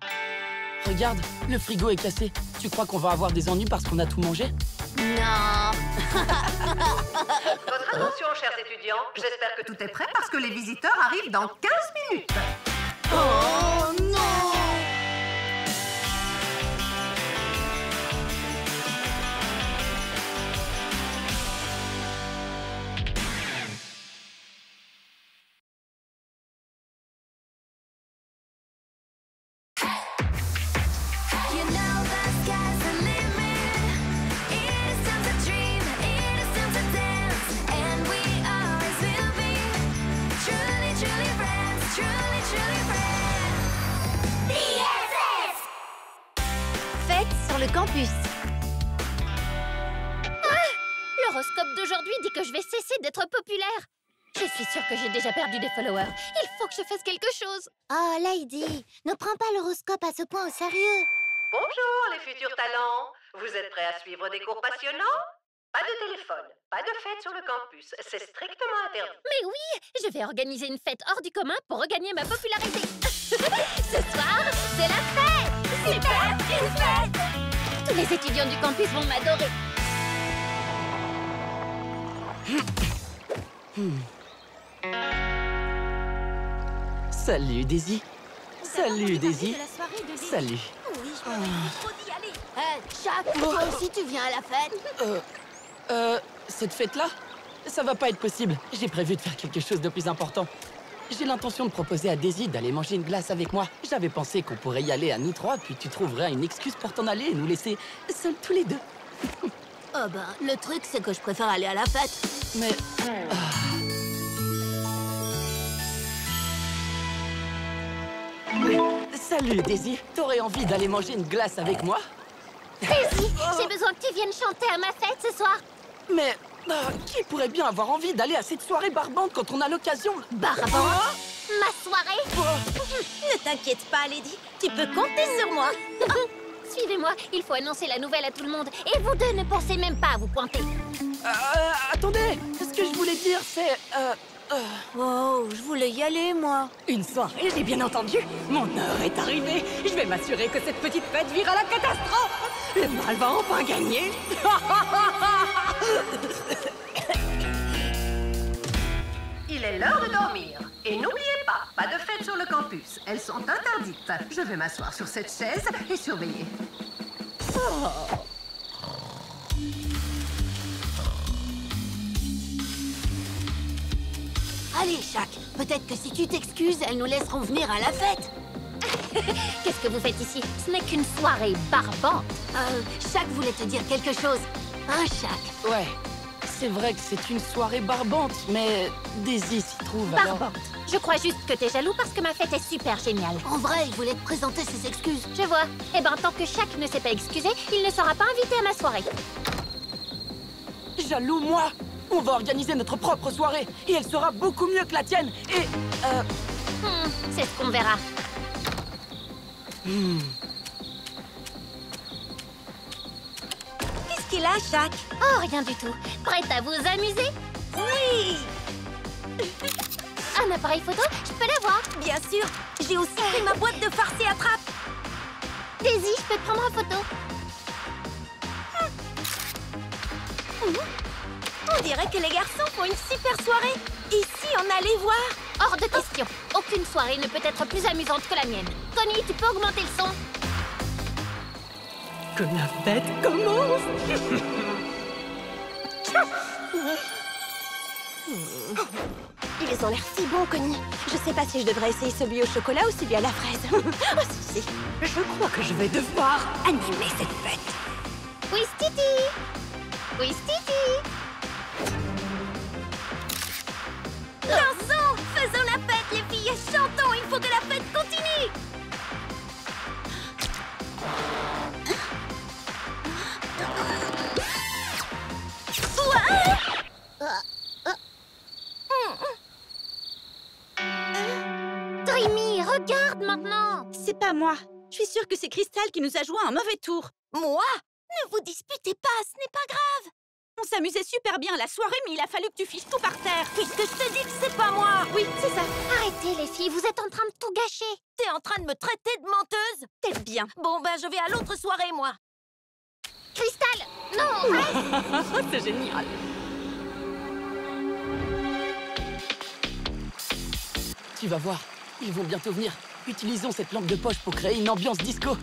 Regarde, le frigo est cassé. Tu crois qu'on va avoir des ennuis parce qu'on a tout mangé? Non. Votre attention, chers étudiants. J'espère que tout est prêt parce que les visiteurs arrivent dans 15 minutes. Oh non. You know the sky's the limit. It is time to dream, it is time to dance, and we always will be truly, truly friends, truly, truly friends. BFF! Fête sur le campus. L'horoscope d'aujourd'hui dit que je vais cesser d'être populaire. Je suis sûre que j'ai déjà perdu des followers. Il faut que je fasse quelque chose. Oh, Lady, ne prends pas l'horoscope à ce point au sérieux. Bonjour les futurs talents. Vous êtes prêts à suivre des cours passionnants? Pas de téléphone, pas de fête sur le campus. C'est strictement interdit. Mais oui, je vais organiser une fête hors du commun pour regagner ma popularité. Ce soir, c'est la fête. Super, une fête. Tous les étudiants du campus vont m'adorer. Salut, Daisy. Salut, Daisy. Salut. Oui, je m'aurais trop d'y aller. Hé, Shaq, toi aussi tu viens à la fête? Cette fête-là, ça va pas être possible. J'ai prévu de faire quelque chose de plus important. J'ai l'intention de proposer à Daisy d'aller manger une glace avec moi. J'avais pensé qu'on pourrait y aller à nous trois, puis tu trouverais une excuse pour t'en aller et nous laisser seuls tous les deux. Oh ben, le truc c'est que je préfère aller à la fête. Mais... Salut, Daisy. T'aurais envie d'aller manger une glace avec moi? Daisy, j'ai besoin que tu viennes chanter à ma fête ce soir. Mais qui pourrait bien avoir envie d'aller à cette soirée barbante quand on a l'occasion? Barbante? Ma soirée? Ne t'inquiète pas, Lady. Tu peux compter sur moi. Suivez-moi, il faut annoncer la nouvelle à tout le monde. Et vous deux ne pensez même pas à vous pointer. Attendez, ce que je voulais dire, c'est... Oh, je voulais y aller, moi. Une soirée, j'ai bien entendu. Mon heure est arrivée. Je vais m'assurer que cette petite fête vire à la catastrophe. Le mal va enfin gagner. Il est l'heure de dormir. Et n'oubliez pas de fête sur le campus. Elles sont interdites. Je vais m'asseoir sur cette chaise et surveiller. Allez, Shaq, peut-être que si tu t'excuses, elles nous laisseront venir à la fête. Qu'est-ce que vous faites ici? Ce n'est qu'une soirée barbante. Shaq voulait te dire quelque chose. Hein, Shaq? Ouais, c'est vrai que c'est une soirée barbante, mais Daisy s'y trouve alors... Barbante. Je crois juste que t'es jaloux parce que ma fête est super géniale. En vrai, il voulait te présenter ses excuses. Je vois. Eh ben, tant que Shaq ne s'est pas excusé, il ne sera pas invité à ma soirée. Jaloux, moi? On va organiser notre propre soirée, et elle sera beaucoup mieux que la tienne, et... c'est ce qu'on verra. Qu'est-ce qu'il a, Shaq? Oh, rien du tout. Prête à vous amuser? Oui! Un appareil photo? Je peux l'avoir? Bien sûr! J'ai aussi pris ma boîte de farce et attrape! Daisy, je peux te prendre en photo? On dirait que les garçons font une super soirée. Et si on allait voir? Hors de question. Au Aucune soirée ne peut être plus amusante que la mienne. Connie, tu peux augmenter le son? Que la fête commence. Ils ont l'air si bons, Connie. Je sais pas si je devrais essayer celui au chocolat ou celui à la fraise. Oh, si. Je crois que je vais devoir Animer cette fête. Ouistiti! Ouistiti! Dansons! Faisons la fête, les filles! Chantons! Il faut que la fête continue! Dreamy, regarde maintenant! C'est pas moi. Je suis sûre que c'est Crystal qui nous a joué un mauvais tour. Moi? Ne vous disputez pas, ce n'est pas grave! On s'amusait super bien à la soirée, mais il a fallu que tu fiches tout par terre. Puisque je te dis que c'est pas moi! Oui, c'est ça. Arrêtez les filles, vous êtes en train de tout gâcher! T'es en train de me traiter de menteuse? T'es bien. Bon, ben, je vais à l'autre soirée, moi. Crystal! Non! Reste! C'est génial. Tu vas voir, ils vont bientôt venir. Utilisons cette lampe de poche pour créer une ambiance disco.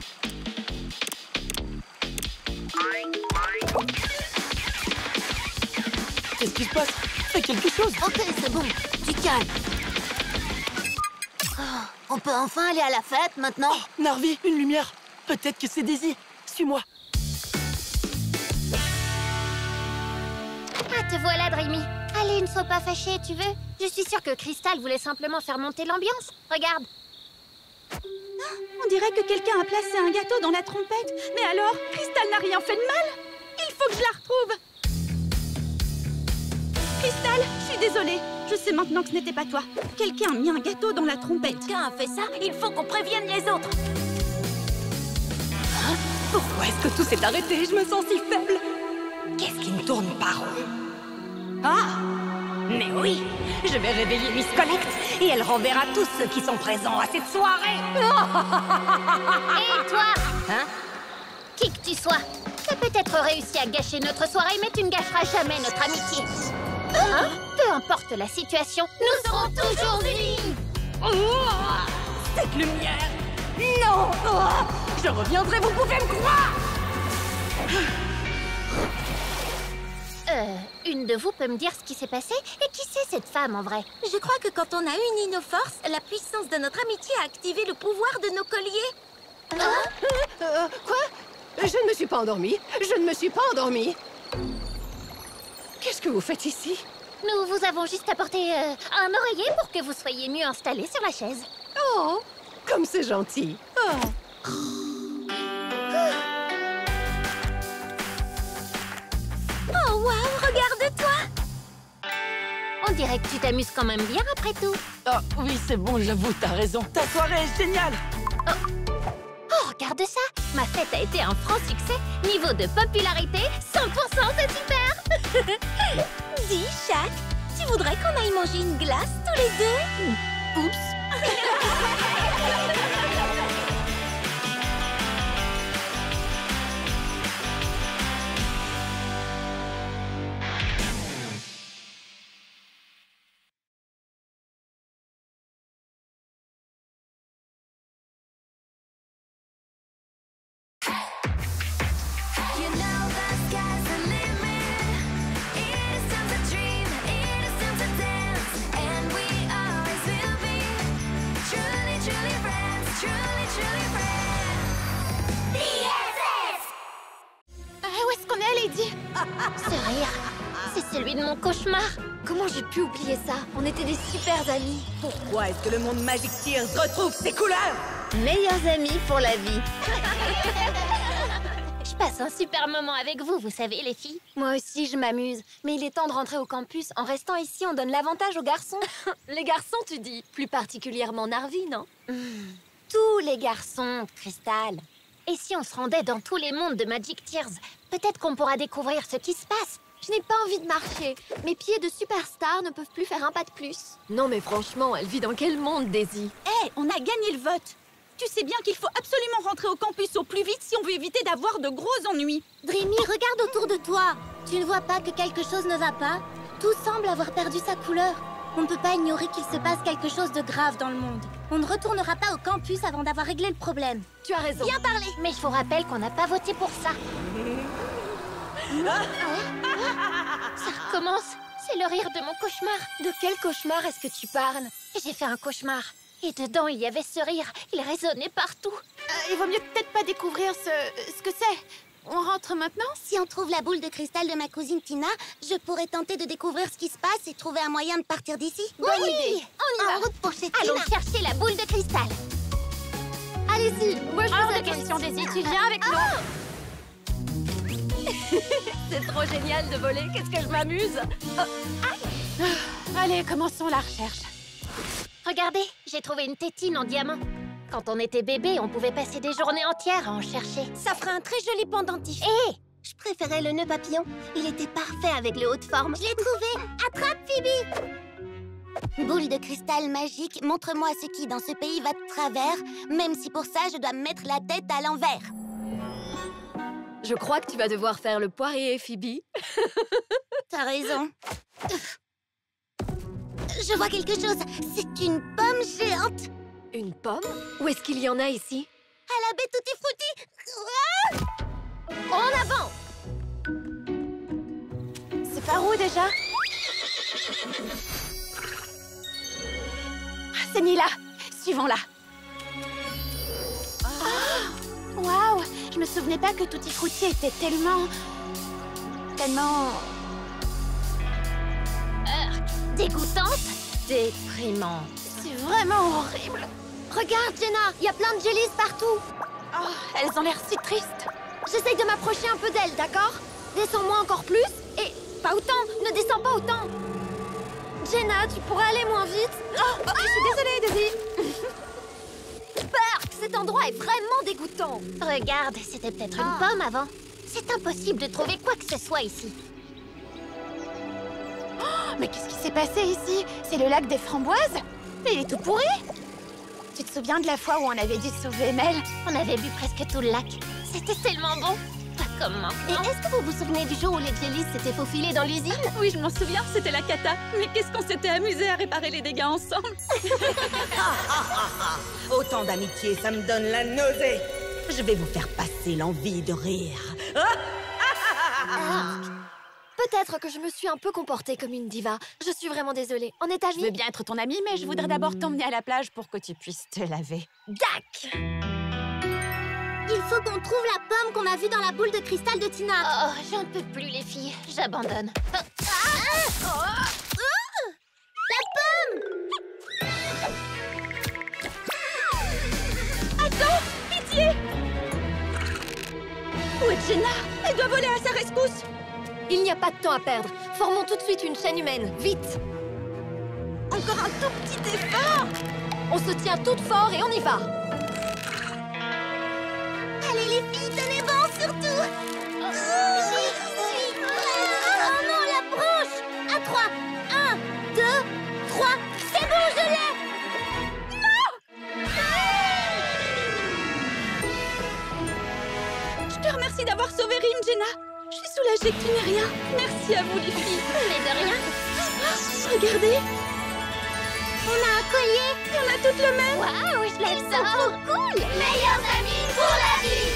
Qu'est-ce qui se passe? Fais quelque chose! Ok, c'est bon, tu calmes. Oh, on peut enfin aller à la fête maintenant? Oh, Narvi, une lumière! Peut-être que c'est Daisy. Suis-moi. Ah, te voilà, Dreamy. Allez, ne sois pas fâchée, tu veux? Je suis sûre que Crystal voulait simplement faire monter l'ambiance. Regarde. On dirait que quelqu'un a placé un gâteau dans la trompette. Mais alors, Crystal n'a rien fait de mal. Il faut que je la retrouve. Crystal, je suis désolée. Je sais maintenant que ce n'était pas toi. Quelqu'un a mis un gâteau dans la trompette. Quelqu'un a fait ça? Il faut qu'on prévienne les autres. Hein? Pourquoi est-ce que tout s'est arrêté? Je me sens si faible. Qu'est-ce qui ne tourne pas rond? Ah! Mais oui, je vais réveiller Miss Connect et elle renverra tous ceux qui sont présents à cette soirée. Et toi? Hein? Qui que tu sois, t'as peut-être réussi à gâcher notre soirée, mais tu ne gâcheras jamais notre amitié. Hein? Peu importe la situation, nous serons toujours unis. Cette lumière! Non! Je reviendrai, vous pouvez me croire! Une de vous peut me dire ce qui s'est passé? Et qui c'est cette femme en vrai? Je crois que quand on a uni nos forces, la puissance de notre amitié a activé le pouvoir de nos colliers. Quoi? Je ne me suis pas endormie. Je ne me suis pas endormie. Qu'est-ce que vous faites ici? Nous vous avons juste apporté un oreiller pour que vous soyez mieux installés sur la chaise. Oh, comme c'est gentil. Oh. Oh waouh, regarde-toi! On dirait que tu t'amuses quand même bien après tout. Oh, oui, c'est bon, j'avoue, t'as raison. Ta soirée est géniale! Oh, regarde ça! Ma fête a été un franc succès. Niveau de popularité, 100%, c'est super! Dis, Shaq, tu voudrais qu'on aille manger une glace tous les deux? Oups! You know the sky's the limit. It is time to dream, it is time to dance, and we always will be truly, truly friends, truly, truly friends. BFF! Où est-ce qu'on est allé, Lady? Ce rire, c'est celui de mon cauchemar. Comment j'ai pu oublier ça? On était des super amis. Pourquoi est-ce que le monde Magic Tears retrouve ses couleurs? Meilleurs amis pour la vie. Je passe un super moment avec vous, vous savez, les filles. Moi aussi, je m'amuse. Mais il est temps de rentrer au campus. En restant ici, on donne l'avantage aux garçons. Les garçons, tu dis? Plus particulièrement Narvi, non? Tous les garçons, Crystal. Et si on se rendait dans tous les mondes de Magic Tears? Peut-être qu'on pourra découvrir ce qui se passe. Je n'ai pas envie de marcher. Mes pieds de superstar ne peuvent plus faire un pas de plus. Non mais franchement, elle vit dans quel monde, Daisy? Hé, on a gagné le vote. Tu sais bien qu'il faut absolument rentrer au campus au plus vite si on veut éviter d'avoir de gros ennuis. Dreamy, regarde autour de toi. Tu ne vois pas que quelque chose ne va pas? Tout semble avoir perdu sa couleur. On ne peut pas ignorer qu'il se passe quelque chose de grave dans le monde. On ne retournera pas au campus avant d'avoir réglé le problème. Tu as raison. Bien parlé. Mais je vous rappelle qu'on n'a pas voté pour ça. Ça recommence. C'est le rire de mon cauchemar. De quel cauchemar est-ce que tu parles? J'ai fait un cauchemar. Et dedans, il y avait ce rire. Il résonnait partout. Il vaut mieux peut-être pas découvrir ce que c'est. On rentre maintenant? Si on trouve la boule de cristal de ma cousine Tina, je pourrais tenter de découvrir ce qui se passe et trouver un moyen de partir d'ici. Bonne idée. On y va. En route pour chez Tina. Allons chercher la boule de cristal. Allez-y. Moi, je pose la question, Daisy. Tu viens avec nous? C'est trop génial de voler. Qu'est-ce que je m'amuse. Allez, commençons la recherche. Regardez, j'ai trouvé une tétine en diamant. Quand on était bébé, on pouvait passer des journées entières à en chercher. Ça ferait un très joli pendentif. Hé, je préférais le nœud papillon. Il était parfait avec le haut de forme. Je l'ai trouvé. Attrape, Phoebe. Boule de cristal magique, montre-moi ce qui, dans ce pays, va de travers, même si pour ça, je dois me mettre la tête à l'envers. Je crois que tu vas devoir faire le poirier, Phoebe. T'as raison. Je vois quelque chose. C'est une pomme géante. Une pomme? Où est-ce qu'il y en a ici? À la baie Tutti Frutti. En avant. C'est par où déjà? C'est Nila. Suivons-la. Waouh! Je me souvenais pas que Tutti Frutti était tellement... dégoûtante. Déprimante. C'est vraiment horrible. Regarde, Jenna, il y a plein de jellies partout. Oh, elles ont l'air si tristes. J'essaye de m'approcher un peu d'elle, d'accord? Descends-moi encore plus. Et pas autant, ne descends pas autant. Jenna, tu pourrais aller moins vite. Je suis désolée, Daisy. Berk, cet endroit est vraiment dégoûtant. Regarde, c'était peut-être une pomme avant. C'est impossible de trouver quoi que ce soit ici. Mais qu'est-ce qui s'est passé ici? C'est le lac des framboises? Mais il est tout pourri. Tu te souviens de la fois où on avait dû sauver Mel? On avait bu presque tout le lac. C'était tellement bon. Pas comme maintenant. Et est-ce que vous vous souvenez du jour où les jellies s'étaient faufilés dans l'usine? Oui, je m'en souviens, c'était la cata. Mais qu'est-ce qu'on s'était amusé à réparer les dégâts ensemble. Autant d'amitié, ça me donne la nausée. Je vais vous faire passer l'envie de rire. Peut-être que je me suis un peu comportée comme une diva. Je suis vraiment désolée. On est amis? Je veux bien être ton amie, mais je voudrais d'abord t'emmener à la plage pour que tu puisses te laver. Dac! Il faut qu'on trouve la pomme qu'on a vue dans la boule de cristal de Tina. Oh, j'en peux plus, les filles. J'abandonne. La pomme! Attends! Pitié! Où est Jenna? Elle doit voler à sa rescousse! Il n'y a pas de temps à perdre. Formons tout de suite une chaîne humaine. Vite! Encore un tout petit effort! On se tient toutes fort et on y va! Allez, les filles, tenez bon, surtout! Oh non, la branche! À 3! 1, 2, 3... C'est bon, je l'ai! Non! Je te remercie d'avoir sauvé Rim, Jenna. Je suis soulagée que tu n'aies rien. Merci à vous, les filles. Mais de rien. Regardez. On a un collier. Et on a toutes le même. Waouh, je l'aime ça. Trop cool. Meilleurs amis pour la vie.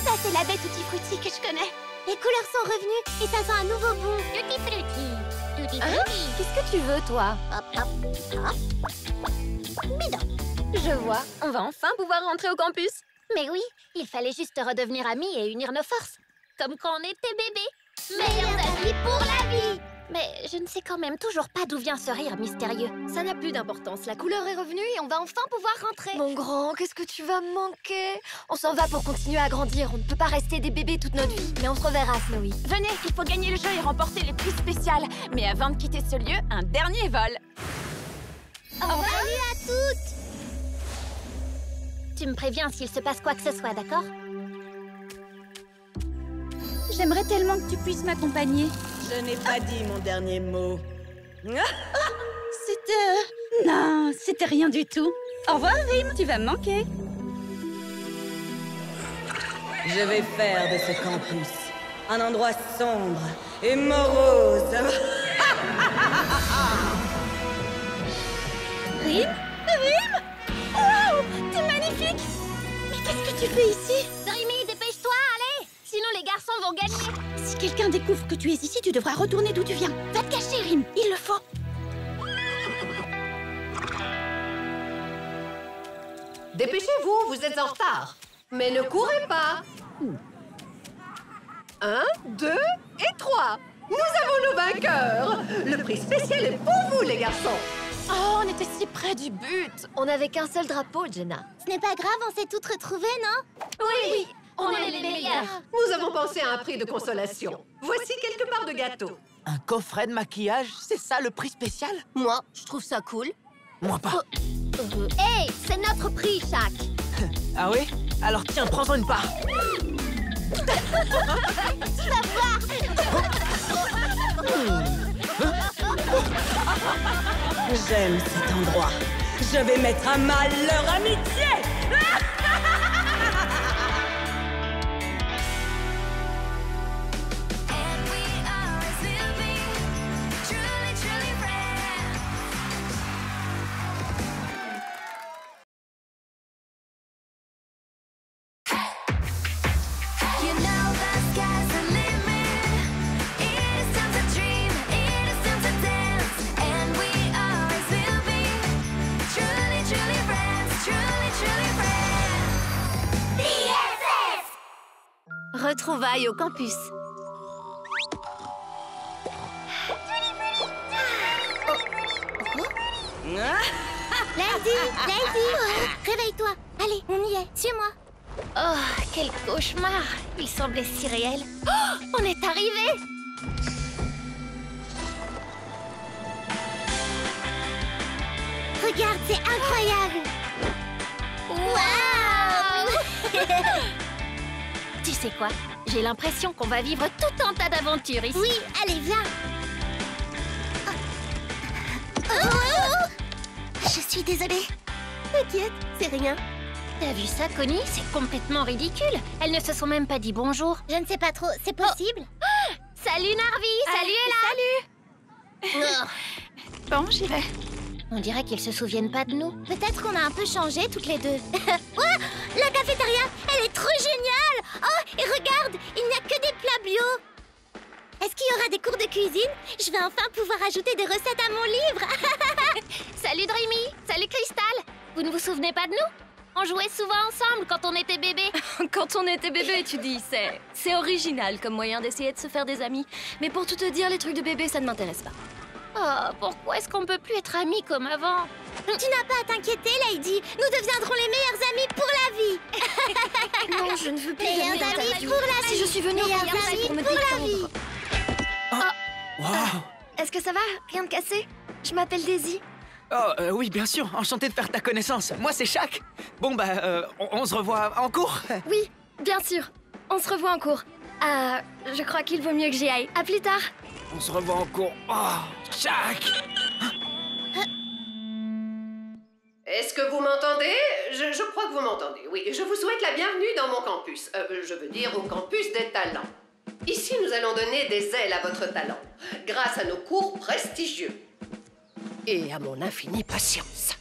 Ça, c'est la baie Tutti Frutti que je connais. Les couleurs sont revenues et ça sent un nouveau goût. Tutti Frutti. Tutti Frutti. Qu'est-ce que tu veux, toi? Hop, hop, hop. Bidon. Je vois. On va enfin pouvoir rentrer au campus. Mais oui, il fallait juste redevenir amis et unir nos forces. Comme quand on était bébés. Meilleurs amis pour la vie. Mais je ne sais quand même toujours pas d'où vient ce rire mystérieux. Ça n'a plus d'importance. La couleur est revenue et on va enfin pouvoir rentrer. Mon grand, qu'est-ce que tu vas me manquer? On s'en va pour continuer à grandir. On ne peut pas rester des bébés toute notre vie. Mais on se reverra, Snowy. Venez, il faut gagner le jeu et remporter les prix spéciales. Mais avant de quitter ce lieu, un dernier vol. Salut à toutes! Tu me préviens s'il se passe quoi que ce soit, d'accord? J'aimerais tellement que tu puisses m'accompagner. Je n'ai pas dit mon dernier mot. C'était... Ah, c'était rien du tout. Au revoir, Rim, tu vas me manquer. Je vais faire de ce campus un endroit sombre et morose. Rim? Rim? Wow! T'es magnifique! Mais qu'est-ce que tu fais ici? Dreamy, dépêche-toi, allez! Sinon les garçons vont gagner. Si quelqu'un découvre que tu es ici, tu devras retourner d'où tu viens. Va te cacher, Rim, il le faut. Dépêchez-vous, vous êtes en retard. Mais ne courez pas. 1, 2 et 3. Nous avons nos vainqueurs. Le prix spécial est pour vous, les garçons. Oh, on était si près du but. On n'avait qu'un seul drapeau, Jenna. Ce n'est pas grave, on s'est toutes retrouvées, non? Oui, on est les meilleurs. Nous avons pensé à un prix de consolation. Voici quelques parts de gâteau. Un coffret de maquillage, c'est ça le prix spécial? Moi, je trouve ça cool. Moi pas. Hey, c'est notre prix, Shaq. Ah oui? Alors tiens, prends-en une part. Tu vas voir. J'aime cet endroit. Je vais mettre à mal leur amitié. And we always will be truly, truly friends. You know the sky's the limit. It is time to dream, it is time to dance. And we always will be truly, truly friends, truly, truly friends. BFF! Retrouvailles au campus. Lady, réveille-toi. Allez, on y est, suis-moi. Oh, quel cauchemar. Il semblait si réel. Oh, on est arrivé. Regarde, c'est incroyable. Waouh. Tu sais quoi? J'ai l'impression qu'on va vivre tout un tas d'aventures ici. Oui, allez, viens. Oh. Je suis désolée. T'inquiète, c'est rien. T'as vu ça, Connie? C'est complètement ridicule. Elles ne se sont même pas dit bonjour. Je ne sais pas trop, c'est possible? Salut Narvi, salut Ella. Oh. Bon, j'y vais. On dirait qu'ils se souviennent pas de nous. Peut-être qu'on a un peu changé toutes les deux. Oh, la cafétéria, elle est trop géniale. Oh, et regarde, il n'y a que des plats bio. Est-ce qu'il y aura des cours de cuisine? Je vais enfin pouvoir ajouter des recettes à mon livre. Salut Dreamy, salut Crystal. Vous ne vous souvenez pas de nous? On jouait souvent ensemble quand on était bébé. Quand on était bébé, tu dis, c'est original comme moyen d'essayer de se faire des amis. Mais pour tout te dire, les trucs de bébé, ça ne m'intéresse pas. Oh, pourquoi est-ce qu'on peut plus être amis comme avant? Tu n'as pas à t'inquiéter, Lady. Nous deviendrons les meilleurs amis pour la vie. Non, je ne veux plus Meilleurs de amis interview. pour la vie. Si je suis venue au Meilleurs programme, c'est amis pour me pour la détendre. vie. Wow. Est-ce que ça va? Rien de cassé? Je m'appelle Daisy. Oh, oui, bien sûr. Enchanté de faire ta connaissance. Moi, c'est Shaq. Bon, bah, on se revoit en cours. Oui, bien sûr. On se revoit en cours. Je crois qu'il vaut mieux que j'y aille. À plus tard. On se revoit en cours. Oh, Shaq. Est-ce que vous m'entendez? Je crois que vous m'entendez, oui. Je vous souhaite la bienvenue dans mon campus. Je veux dire au campus des talents. Ici, nous allons donner des ailes à votre talent, grâce à nos cours prestigieux. Et à mon infinie patience.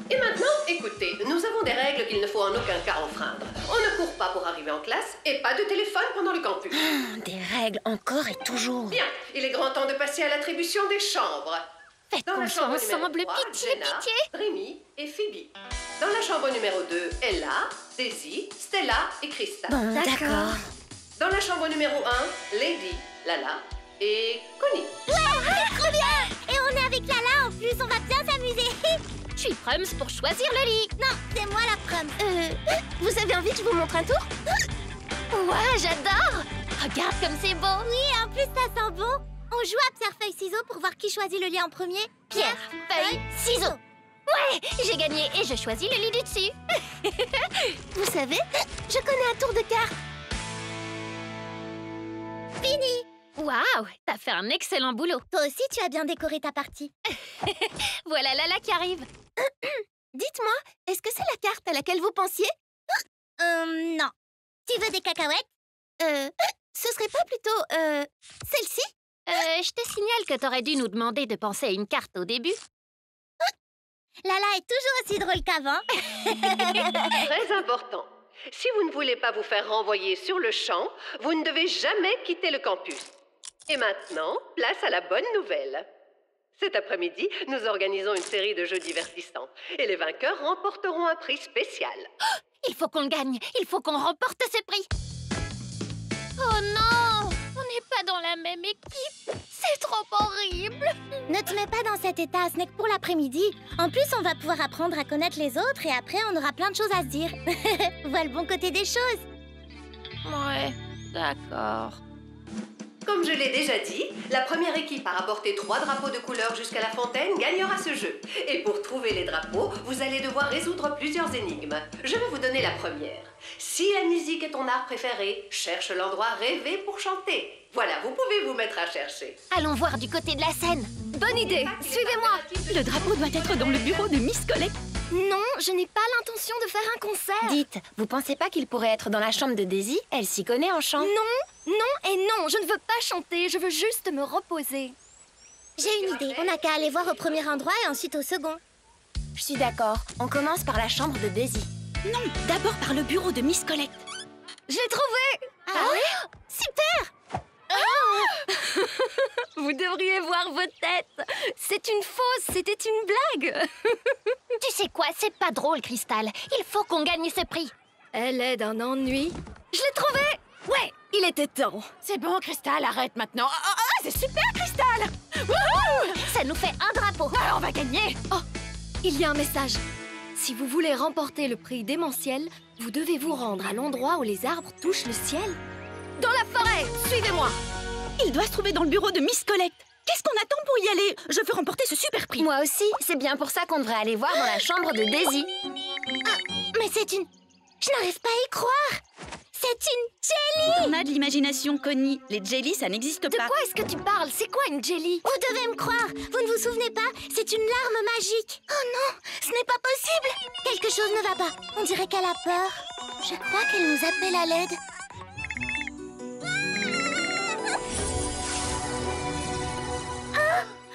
Et maintenant, écoutez, nous avons des règles qu'il ne faut en aucun cas enfreindre. On ne court pas pour arriver en classe et pas de téléphone pendant le campus. Des règles encore et toujours. Bien, il est grand temps de passer à l'attribution des chambres. Faites Dans qu'on la soit chambre ensemble, numéro 3, pitié, Jenna, pitié. Rémi et Phoebe. Dans la chambre numéro 2, Ella, Daisy, Stella et Krista. Bon, d'accord. Dans la chambre numéro 1, Lady, Lala et Connie. Ouais, trop bien. Et on est avec Lala en plus, on va bien s'amuser. Je suis prums pour choisir le lit. Non, c'est moi la prom. Vous avez envie que je vous montre un tour? Ouais, j'adore. Regarde comme c'est beau. Oui, en plus ça sent bon. On joue à pierre-feuille-ciseaux pour voir qui choisit le lit en premier. Pierre, feuille, ciseaux. Ouais, j'ai gagné et je choisis le lit du dessus. Vous savez, je connais un tour de cartes. Fini. Waouh, t'as fait un excellent boulot. Toi aussi, tu as bien décoré ta partie. Voilà Lala qui arrive. Dites-moi, est-ce que c'est la carte à laquelle vous pensiez? Non. Tu veux des cacahuètes? Ce serait pas plutôt, celle-ci? Je te signale que t'aurais dû nous demander de penser à une carte au début. Lala est toujours aussi drôle qu'avant. Très important. Si vous ne voulez pas vous faire renvoyer sur le champ, vous ne devez jamais quitter le campus. Et maintenant, place à la bonne nouvelle. Cet après-midi, nous organisons une série de jeux divertissants. Et les vainqueurs remporteront un prix spécial. Il faut qu'on le gagne. Il faut qu'on remporte ce prix. Oh non! On n'est pas dans la même équipe. C'est trop horrible. Ne te mets pas dans cet état, ce n'est que pour l'après-midi. En plus, on va pouvoir apprendre à connaître les autres et après, on aura plein de choses à se dire. Vois le bon côté des choses. Ouais, d'accord. Comme je l'ai déjà dit, la première équipe à rapporter 3 drapeaux de couleur jusqu'à la fontaine gagnera ce jeu. Et pour trouver les drapeaux, vous allez devoir résoudre plusieurs énigmes. Je vais vous donner la première. Si la musique est ton art préféré, cherche l'endroit rêvé pour chanter. Voilà, vous pouvez vous mettre à chercher. Allons voir du côté de la scène. Bonne idée. Suivez-moi. Le drapeau doit être dans le bureau de Miss Colette. Non, je n'ai pas l'intention de faire un concert. Dites, vous pensez pas qu'il pourrait être dans la chambre de Daisy? Elle s'y connaît en chant. Non, non et non. Je ne veux pas chanter. Je veux juste me reposer. J'ai une idée. On n'a qu'à aller voir au premier endroit et ensuite au second. Je suis d'accord. On commence par la chambre de Daisy. Non, d'abord par le bureau de Miss Colette. Je l'ai trouvé. Ah oui? Super! Vous devriez voir vos têtes. C'est une fausse, c'était une blague. Tu sais quoi, c'est pas drôle, Cristal. Il faut qu'on gagne ce prix. Elle est d'un ennui. Je l'ai trouvé. Ouais, il était temps. C'est bon, Cristal, arrête maintenant. C'est super, Cristal. Ça nous fait un drapeau. On va gagner. Oh, il y a un message. Si vous voulez remporter le prix démentiel, vous devez vous rendre à l'endroit où les arbres touchent le ciel. Dans la forêt. Suivez-moi. Il doit se trouver dans le bureau de Miss Colette. Qu'est-ce qu'on attend pour y aller? Je veux remporter ce super prix. Moi aussi, c'est bien pour ça qu'on devrait aller voir dans la chambre de Daisy. Mais c'est une... Je n'arrive pas à y croire. C'est une jelly. On a de l'imagination, Connie. Les jellies, ça n'existe pas. De quoi est-ce que tu parles? C'est quoi une jelly? Vous devez me croire. Vous ne vous souvenez pas? C'est une larme magique. Oh non, ce n'est pas possible. Quelque chose ne va pas. On dirait qu'elle a peur. Je crois qu'elle nous appelle à l'aide.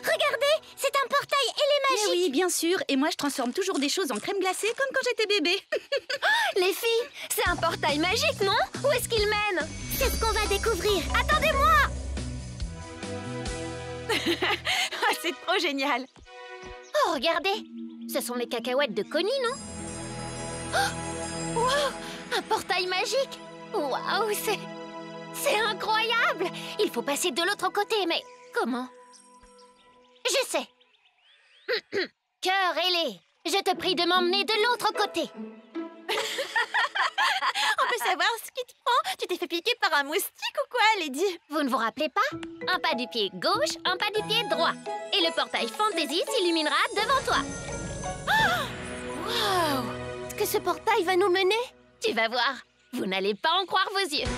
Regardez, c'est un portail ailé magique. Oui, bien sûr. Et moi, je transforme toujours des choses en crème glacée comme quand j'étais bébé. Les filles, c'est un portail magique, non? Où est-ce qu'il mène? C'est ce qu'on va découvrir. Attendez-moi. C'est trop génial. Oh, regardez. Ce sont les cacahuètes de Connie, non? Oh, wow, un portail magique. Waouh, c'est incroyable. Il faut passer de l'autre côté, mais comment? Je sais. Cœur ailé, je te prie de m'emmener de l'autre côté. On peut savoir ce qui te prend? Tu t'es fait piquer par un moustique ou quoi, Lady? Vous ne vous rappelez pas? Un pas du pied gauche, un pas du pied droit. Et le portail Fantasy s'illuminera devant toi. Waouh! Est-ce que ce portail va nous mener? Tu vas voir. Vous n'allez pas en croire vos yeux.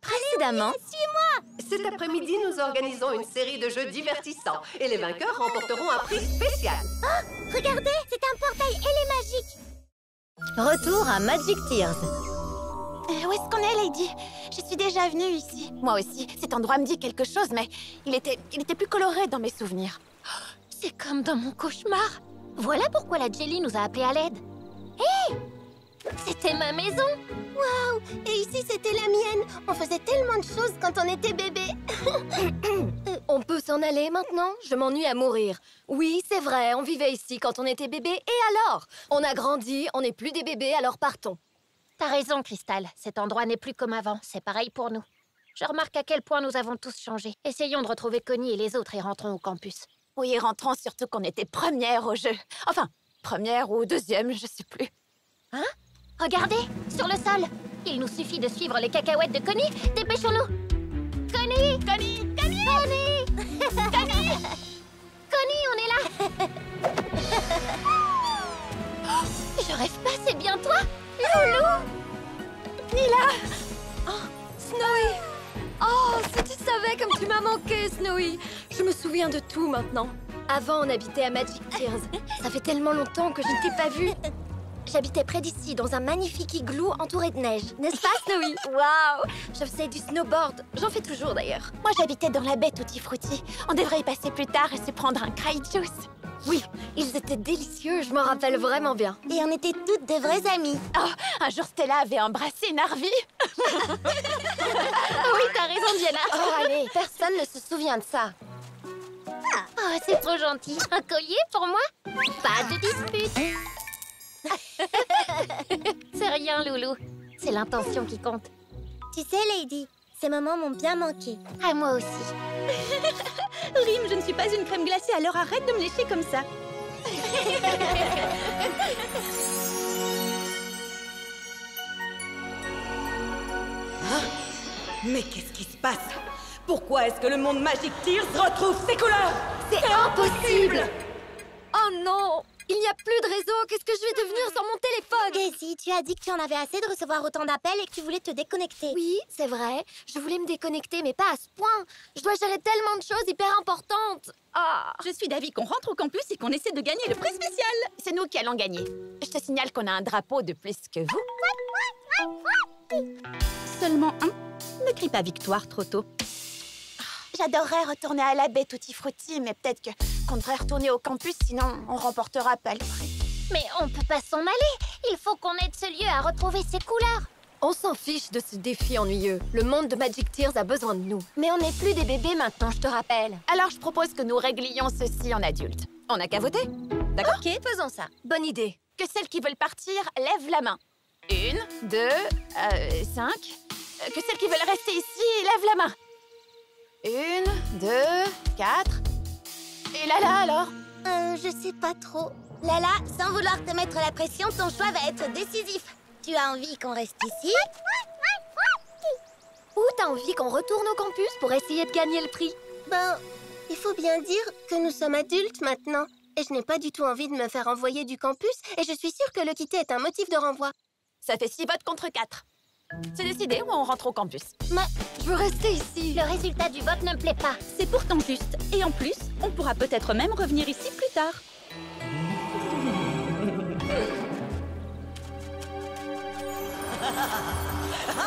Précédemment. Suis-moi. Cet après-midi, nous organisons une série de jeux divertissants. Et les vainqueurs remporteront un prix spécial. Oh, regardez, c'est un portail ailé magique. Retour à Magic Tears. Où est-ce qu'on est, Lady? Je suis déjà venue ici. Moi aussi. Cet endroit me dit quelque chose, mais il était plus coloré dans mes souvenirs. C'est comme dans mon cauchemar. Voilà pourquoi la Jelly nous a appelés à l'aide. Hé! C'était ma maison. Waouh! Et ici, c'était la mienne. On faisait tellement de choses quand on était bébé. On peut s'en aller maintenant? Je m'ennuie à mourir. Oui, c'est vrai, on vivait ici quand on était bébé, et alors? On a grandi, on n'est plus des bébés, alors partons. T'as raison, Crystal. Cet endroit n'est plus comme avant. C'est pareil pour nous. Je remarque à quel point nous avons tous changé. Essayons de retrouver Connie et les autres et rentrons au campus. Oui, rentrons surtout qu'on était première au jeu. Enfin, première ou deuxième, je sais plus. Hein? Regardez, sur le sol. Il nous suffit de suivre les cacahuètes de Connie. Dépêchons-nous. Connie! Connie! Connie! Connie! Connie! Connie, on est là! Je rêve pas, c'est bien toi? Loulou! Nila! Oh, Snowy! Oh, si tu savais comme tu m'as manqué, Snowy! Je me souviens de tout maintenant. Avant, on habitait à Magic Tears. Ça fait tellement longtemps que je ne t'ai pas vue. J'habitais près d'ici, dans un magnifique igloo entouré de neige. N'est-ce pas, Snowy? Waouh! Je faisais du snowboard. J'en fais toujours, d'ailleurs. Moi, j'habitais dans la baie Tutti Frutti. On devrait y passer plus tard et se prendre un cry juice. Oui, ils étaient délicieux, je m'en rappelle vraiment bien. Et on était toutes de vraies amies. Oh, un jour, Stella avait embrassé Narvi. Oui, t'as raison, Diana. Oh, allez, personne ne se souvient de ça. Oh, c'est trop gentil. Un collier pour moi? Pas de dispute. C'est rien, Loulou. C'est l'intention qui compte. Tu sais, Lady, ces moments m'ont bien manqué. À moi aussi. Rim, je ne suis pas une crème glacée, alors arrête de me lécher comme ça. Mais qu'est-ce qui se passe? Pourquoi est-ce que le monde Magic Tears retrouve ses couleurs? C'est impossible! Oh non! Il n'y a plus de réseau, qu'est-ce que je vais devenir sans mon téléphone? Daisy, tu as dit que tu en avais assez de recevoir autant d'appels et que tu voulais te déconnecter. Oui, c'est vrai. Je voulais me déconnecter, mais pas à ce point. Je dois gérer tellement de choses hyper importantes. Ah. Je suis d'avis qu'on rentre au campus et qu'on essaie de gagner le prix spécial. C'est nous qui allons gagner. Je te signale qu'on a un drapeau de plus que vous. Seulement un? Ne crie pas victoire trop tôt. J'adorerais retourner à la baie Tutti Frutti, mais peut-être qu'on devrait retourner au campus, sinon on remportera pas le prix. Mais on peut pas s'en aller. Il faut qu'on aide ce lieu à retrouver ses couleurs. On s'en fiche de ce défi ennuyeux. Le monde de Magic Tears a besoin de nous. Mais on n'est plus des bébés maintenant, je te rappelle. Alors je propose que nous réglions ceci en adultes. On n'a qu'à voter. D'accord? Ok, faisons ça. Bonne idée. Que celles qui veulent partir lèvent la main. 1, 2, 5. Que celles qui veulent rester ici lèvent la main. 1, 2, 4. Et Lala alors? Je sais pas trop. Lala, sans vouloir te mettre la pression, ton choix va être décisif. Tu as envie qu'on reste ici? Ou t'as envie qu'on retourne au campus pour essayer de gagner le prix? Ben, il faut bien dire que nous sommes adultes maintenant. Et je n'ai pas du tout envie de me faire envoyer du campus. Et je suis sûre que le quitter est un motif de renvoi. Ça fait 6 votes contre 4. C'est décidé ou on rentre au campus? Mais je veux rester ici. Le résultat du vote ne me plaît pas. C'est pourtant juste. Et en plus, on pourra peut-être même revenir ici plus tard.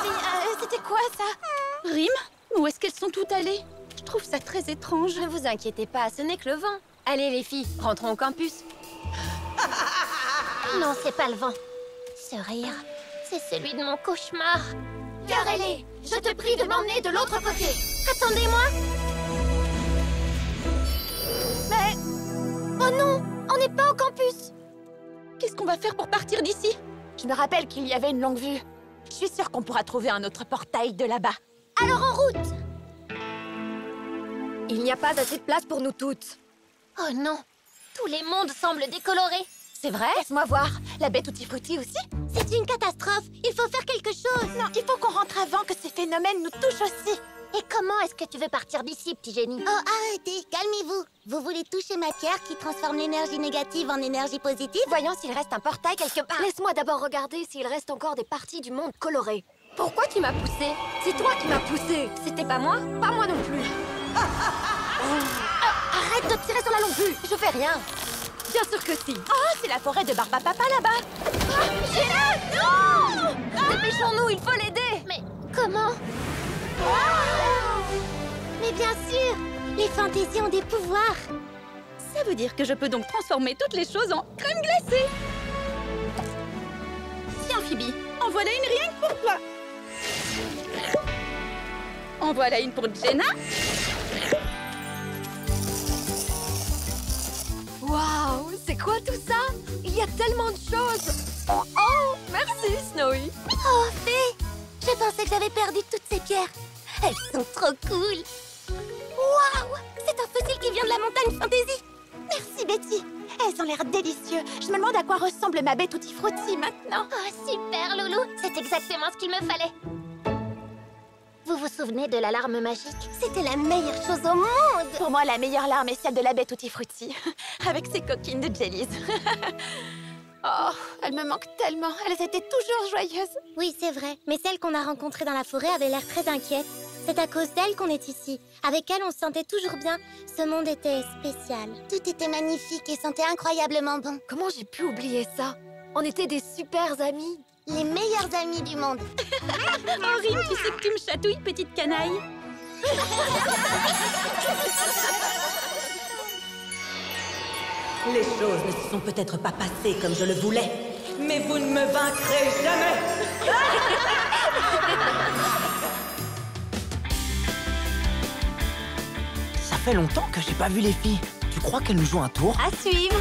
Mais c'était quoi ça? Rim? Où est-ce qu'elles sont toutes allées? Je trouve ça très étrange. Ne vous inquiétez pas, ce n'est que le vent. Allez les filles, rentrons au campus. Non, c'est pas le vent. Ce rire, c'est celui de mon cauchemar. Carelli, je te prie de m'emmener de l'autre côté. Attendez-moi. Mais... Oh non, on n'est pas au campus. Qu'est-ce qu'on va faire pour partir d'ici? Je me rappelle qu'il y avait une longue vue. Je suis sûre qu'on pourra trouver un autre portail de là-bas. Alors en route. Il n'y a pas assez de place pour nous toutes. Oh non, tous les mondes semblent décolorés. C'est vrai? Laisse-moi voir. La baie Tutti Frutti aussi? C'est une catastrophe. Il faut faire quelque chose. Non, il faut qu'on rentre avant que ces phénomènes nous touchent aussi. Et comment est-ce que tu veux partir d'ici, petit génie? Oh, arrêtez, calmez-vous. Vous voulez toucher ma pierre qui transforme l'énergie négative en énergie positive? Voyons s'il reste un portail quelque part. Laisse-moi d'abord regarder s'il reste encore des parties du monde colorées. Pourquoi tu m'as poussé? C'est toi qui m'as poussé. C'était pas moi? Pas moi non plus. Arrête de tirer sur la longue vue. Je fais rien. Bien sûr que si. Oh, c'est la forêt de Barbapapa là-bas. Gina, non! Dépêchons-nous, il faut l'aider. Mais comment? Mais bien sûr, les fantaisies ont des pouvoirs. Ça veut dire que je peux donc transformer toutes les choses en crème glacée. Tiens, Phoebe, en voilà une rien que pour toi. En voilà une pour Jenna. Waouh, c'est quoi tout ça? Il y a tellement de choses. Oh, merci Snowy. Oh, Fée! Je pensais que j'avais perdu toutes ces pierres. Elles sont trop cool. Waouh! C'est un fossile qui vient de la montagne Fantasy. Merci Betty. Elles ont l'air délicieuses. Je me demande à quoi ressemble ma baie Tutti Frutti maintenant. Oh, super, Loulou. C'est exactement ce qu'il me fallait. Vous vous souvenez de la larme magique? C'était la meilleure chose au monde. Pour moi, la meilleure larme est celle de la baie Tutti Frutti. Avec ses coquines de jellies. Oh, elles me manquent tellement. Elles étaient toujours joyeuses. Oui, c'est vrai. Mais celle qu'on a rencontrée dans la forêt avait l'air très inquiète. C'est à cause d'elle qu'on est ici. Avec elle, on se sentait toujours bien. Ce monde était spécial. Tout était magnifique et sentait incroyablement bon. Comment j'ai pu oublier ça? On était des super amis. Les meilleurs amis du monde. Oh, Rim, tu sais que tu me chatouilles, petite canaille. Les choses ne se sont peut-être pas passées comme je le voulais, mais vous ne me vaincrez jamais. Ça fait longtemps que j'ai pas vu les filles. Tu crois qu'elles nous jouent un tour? À suivre.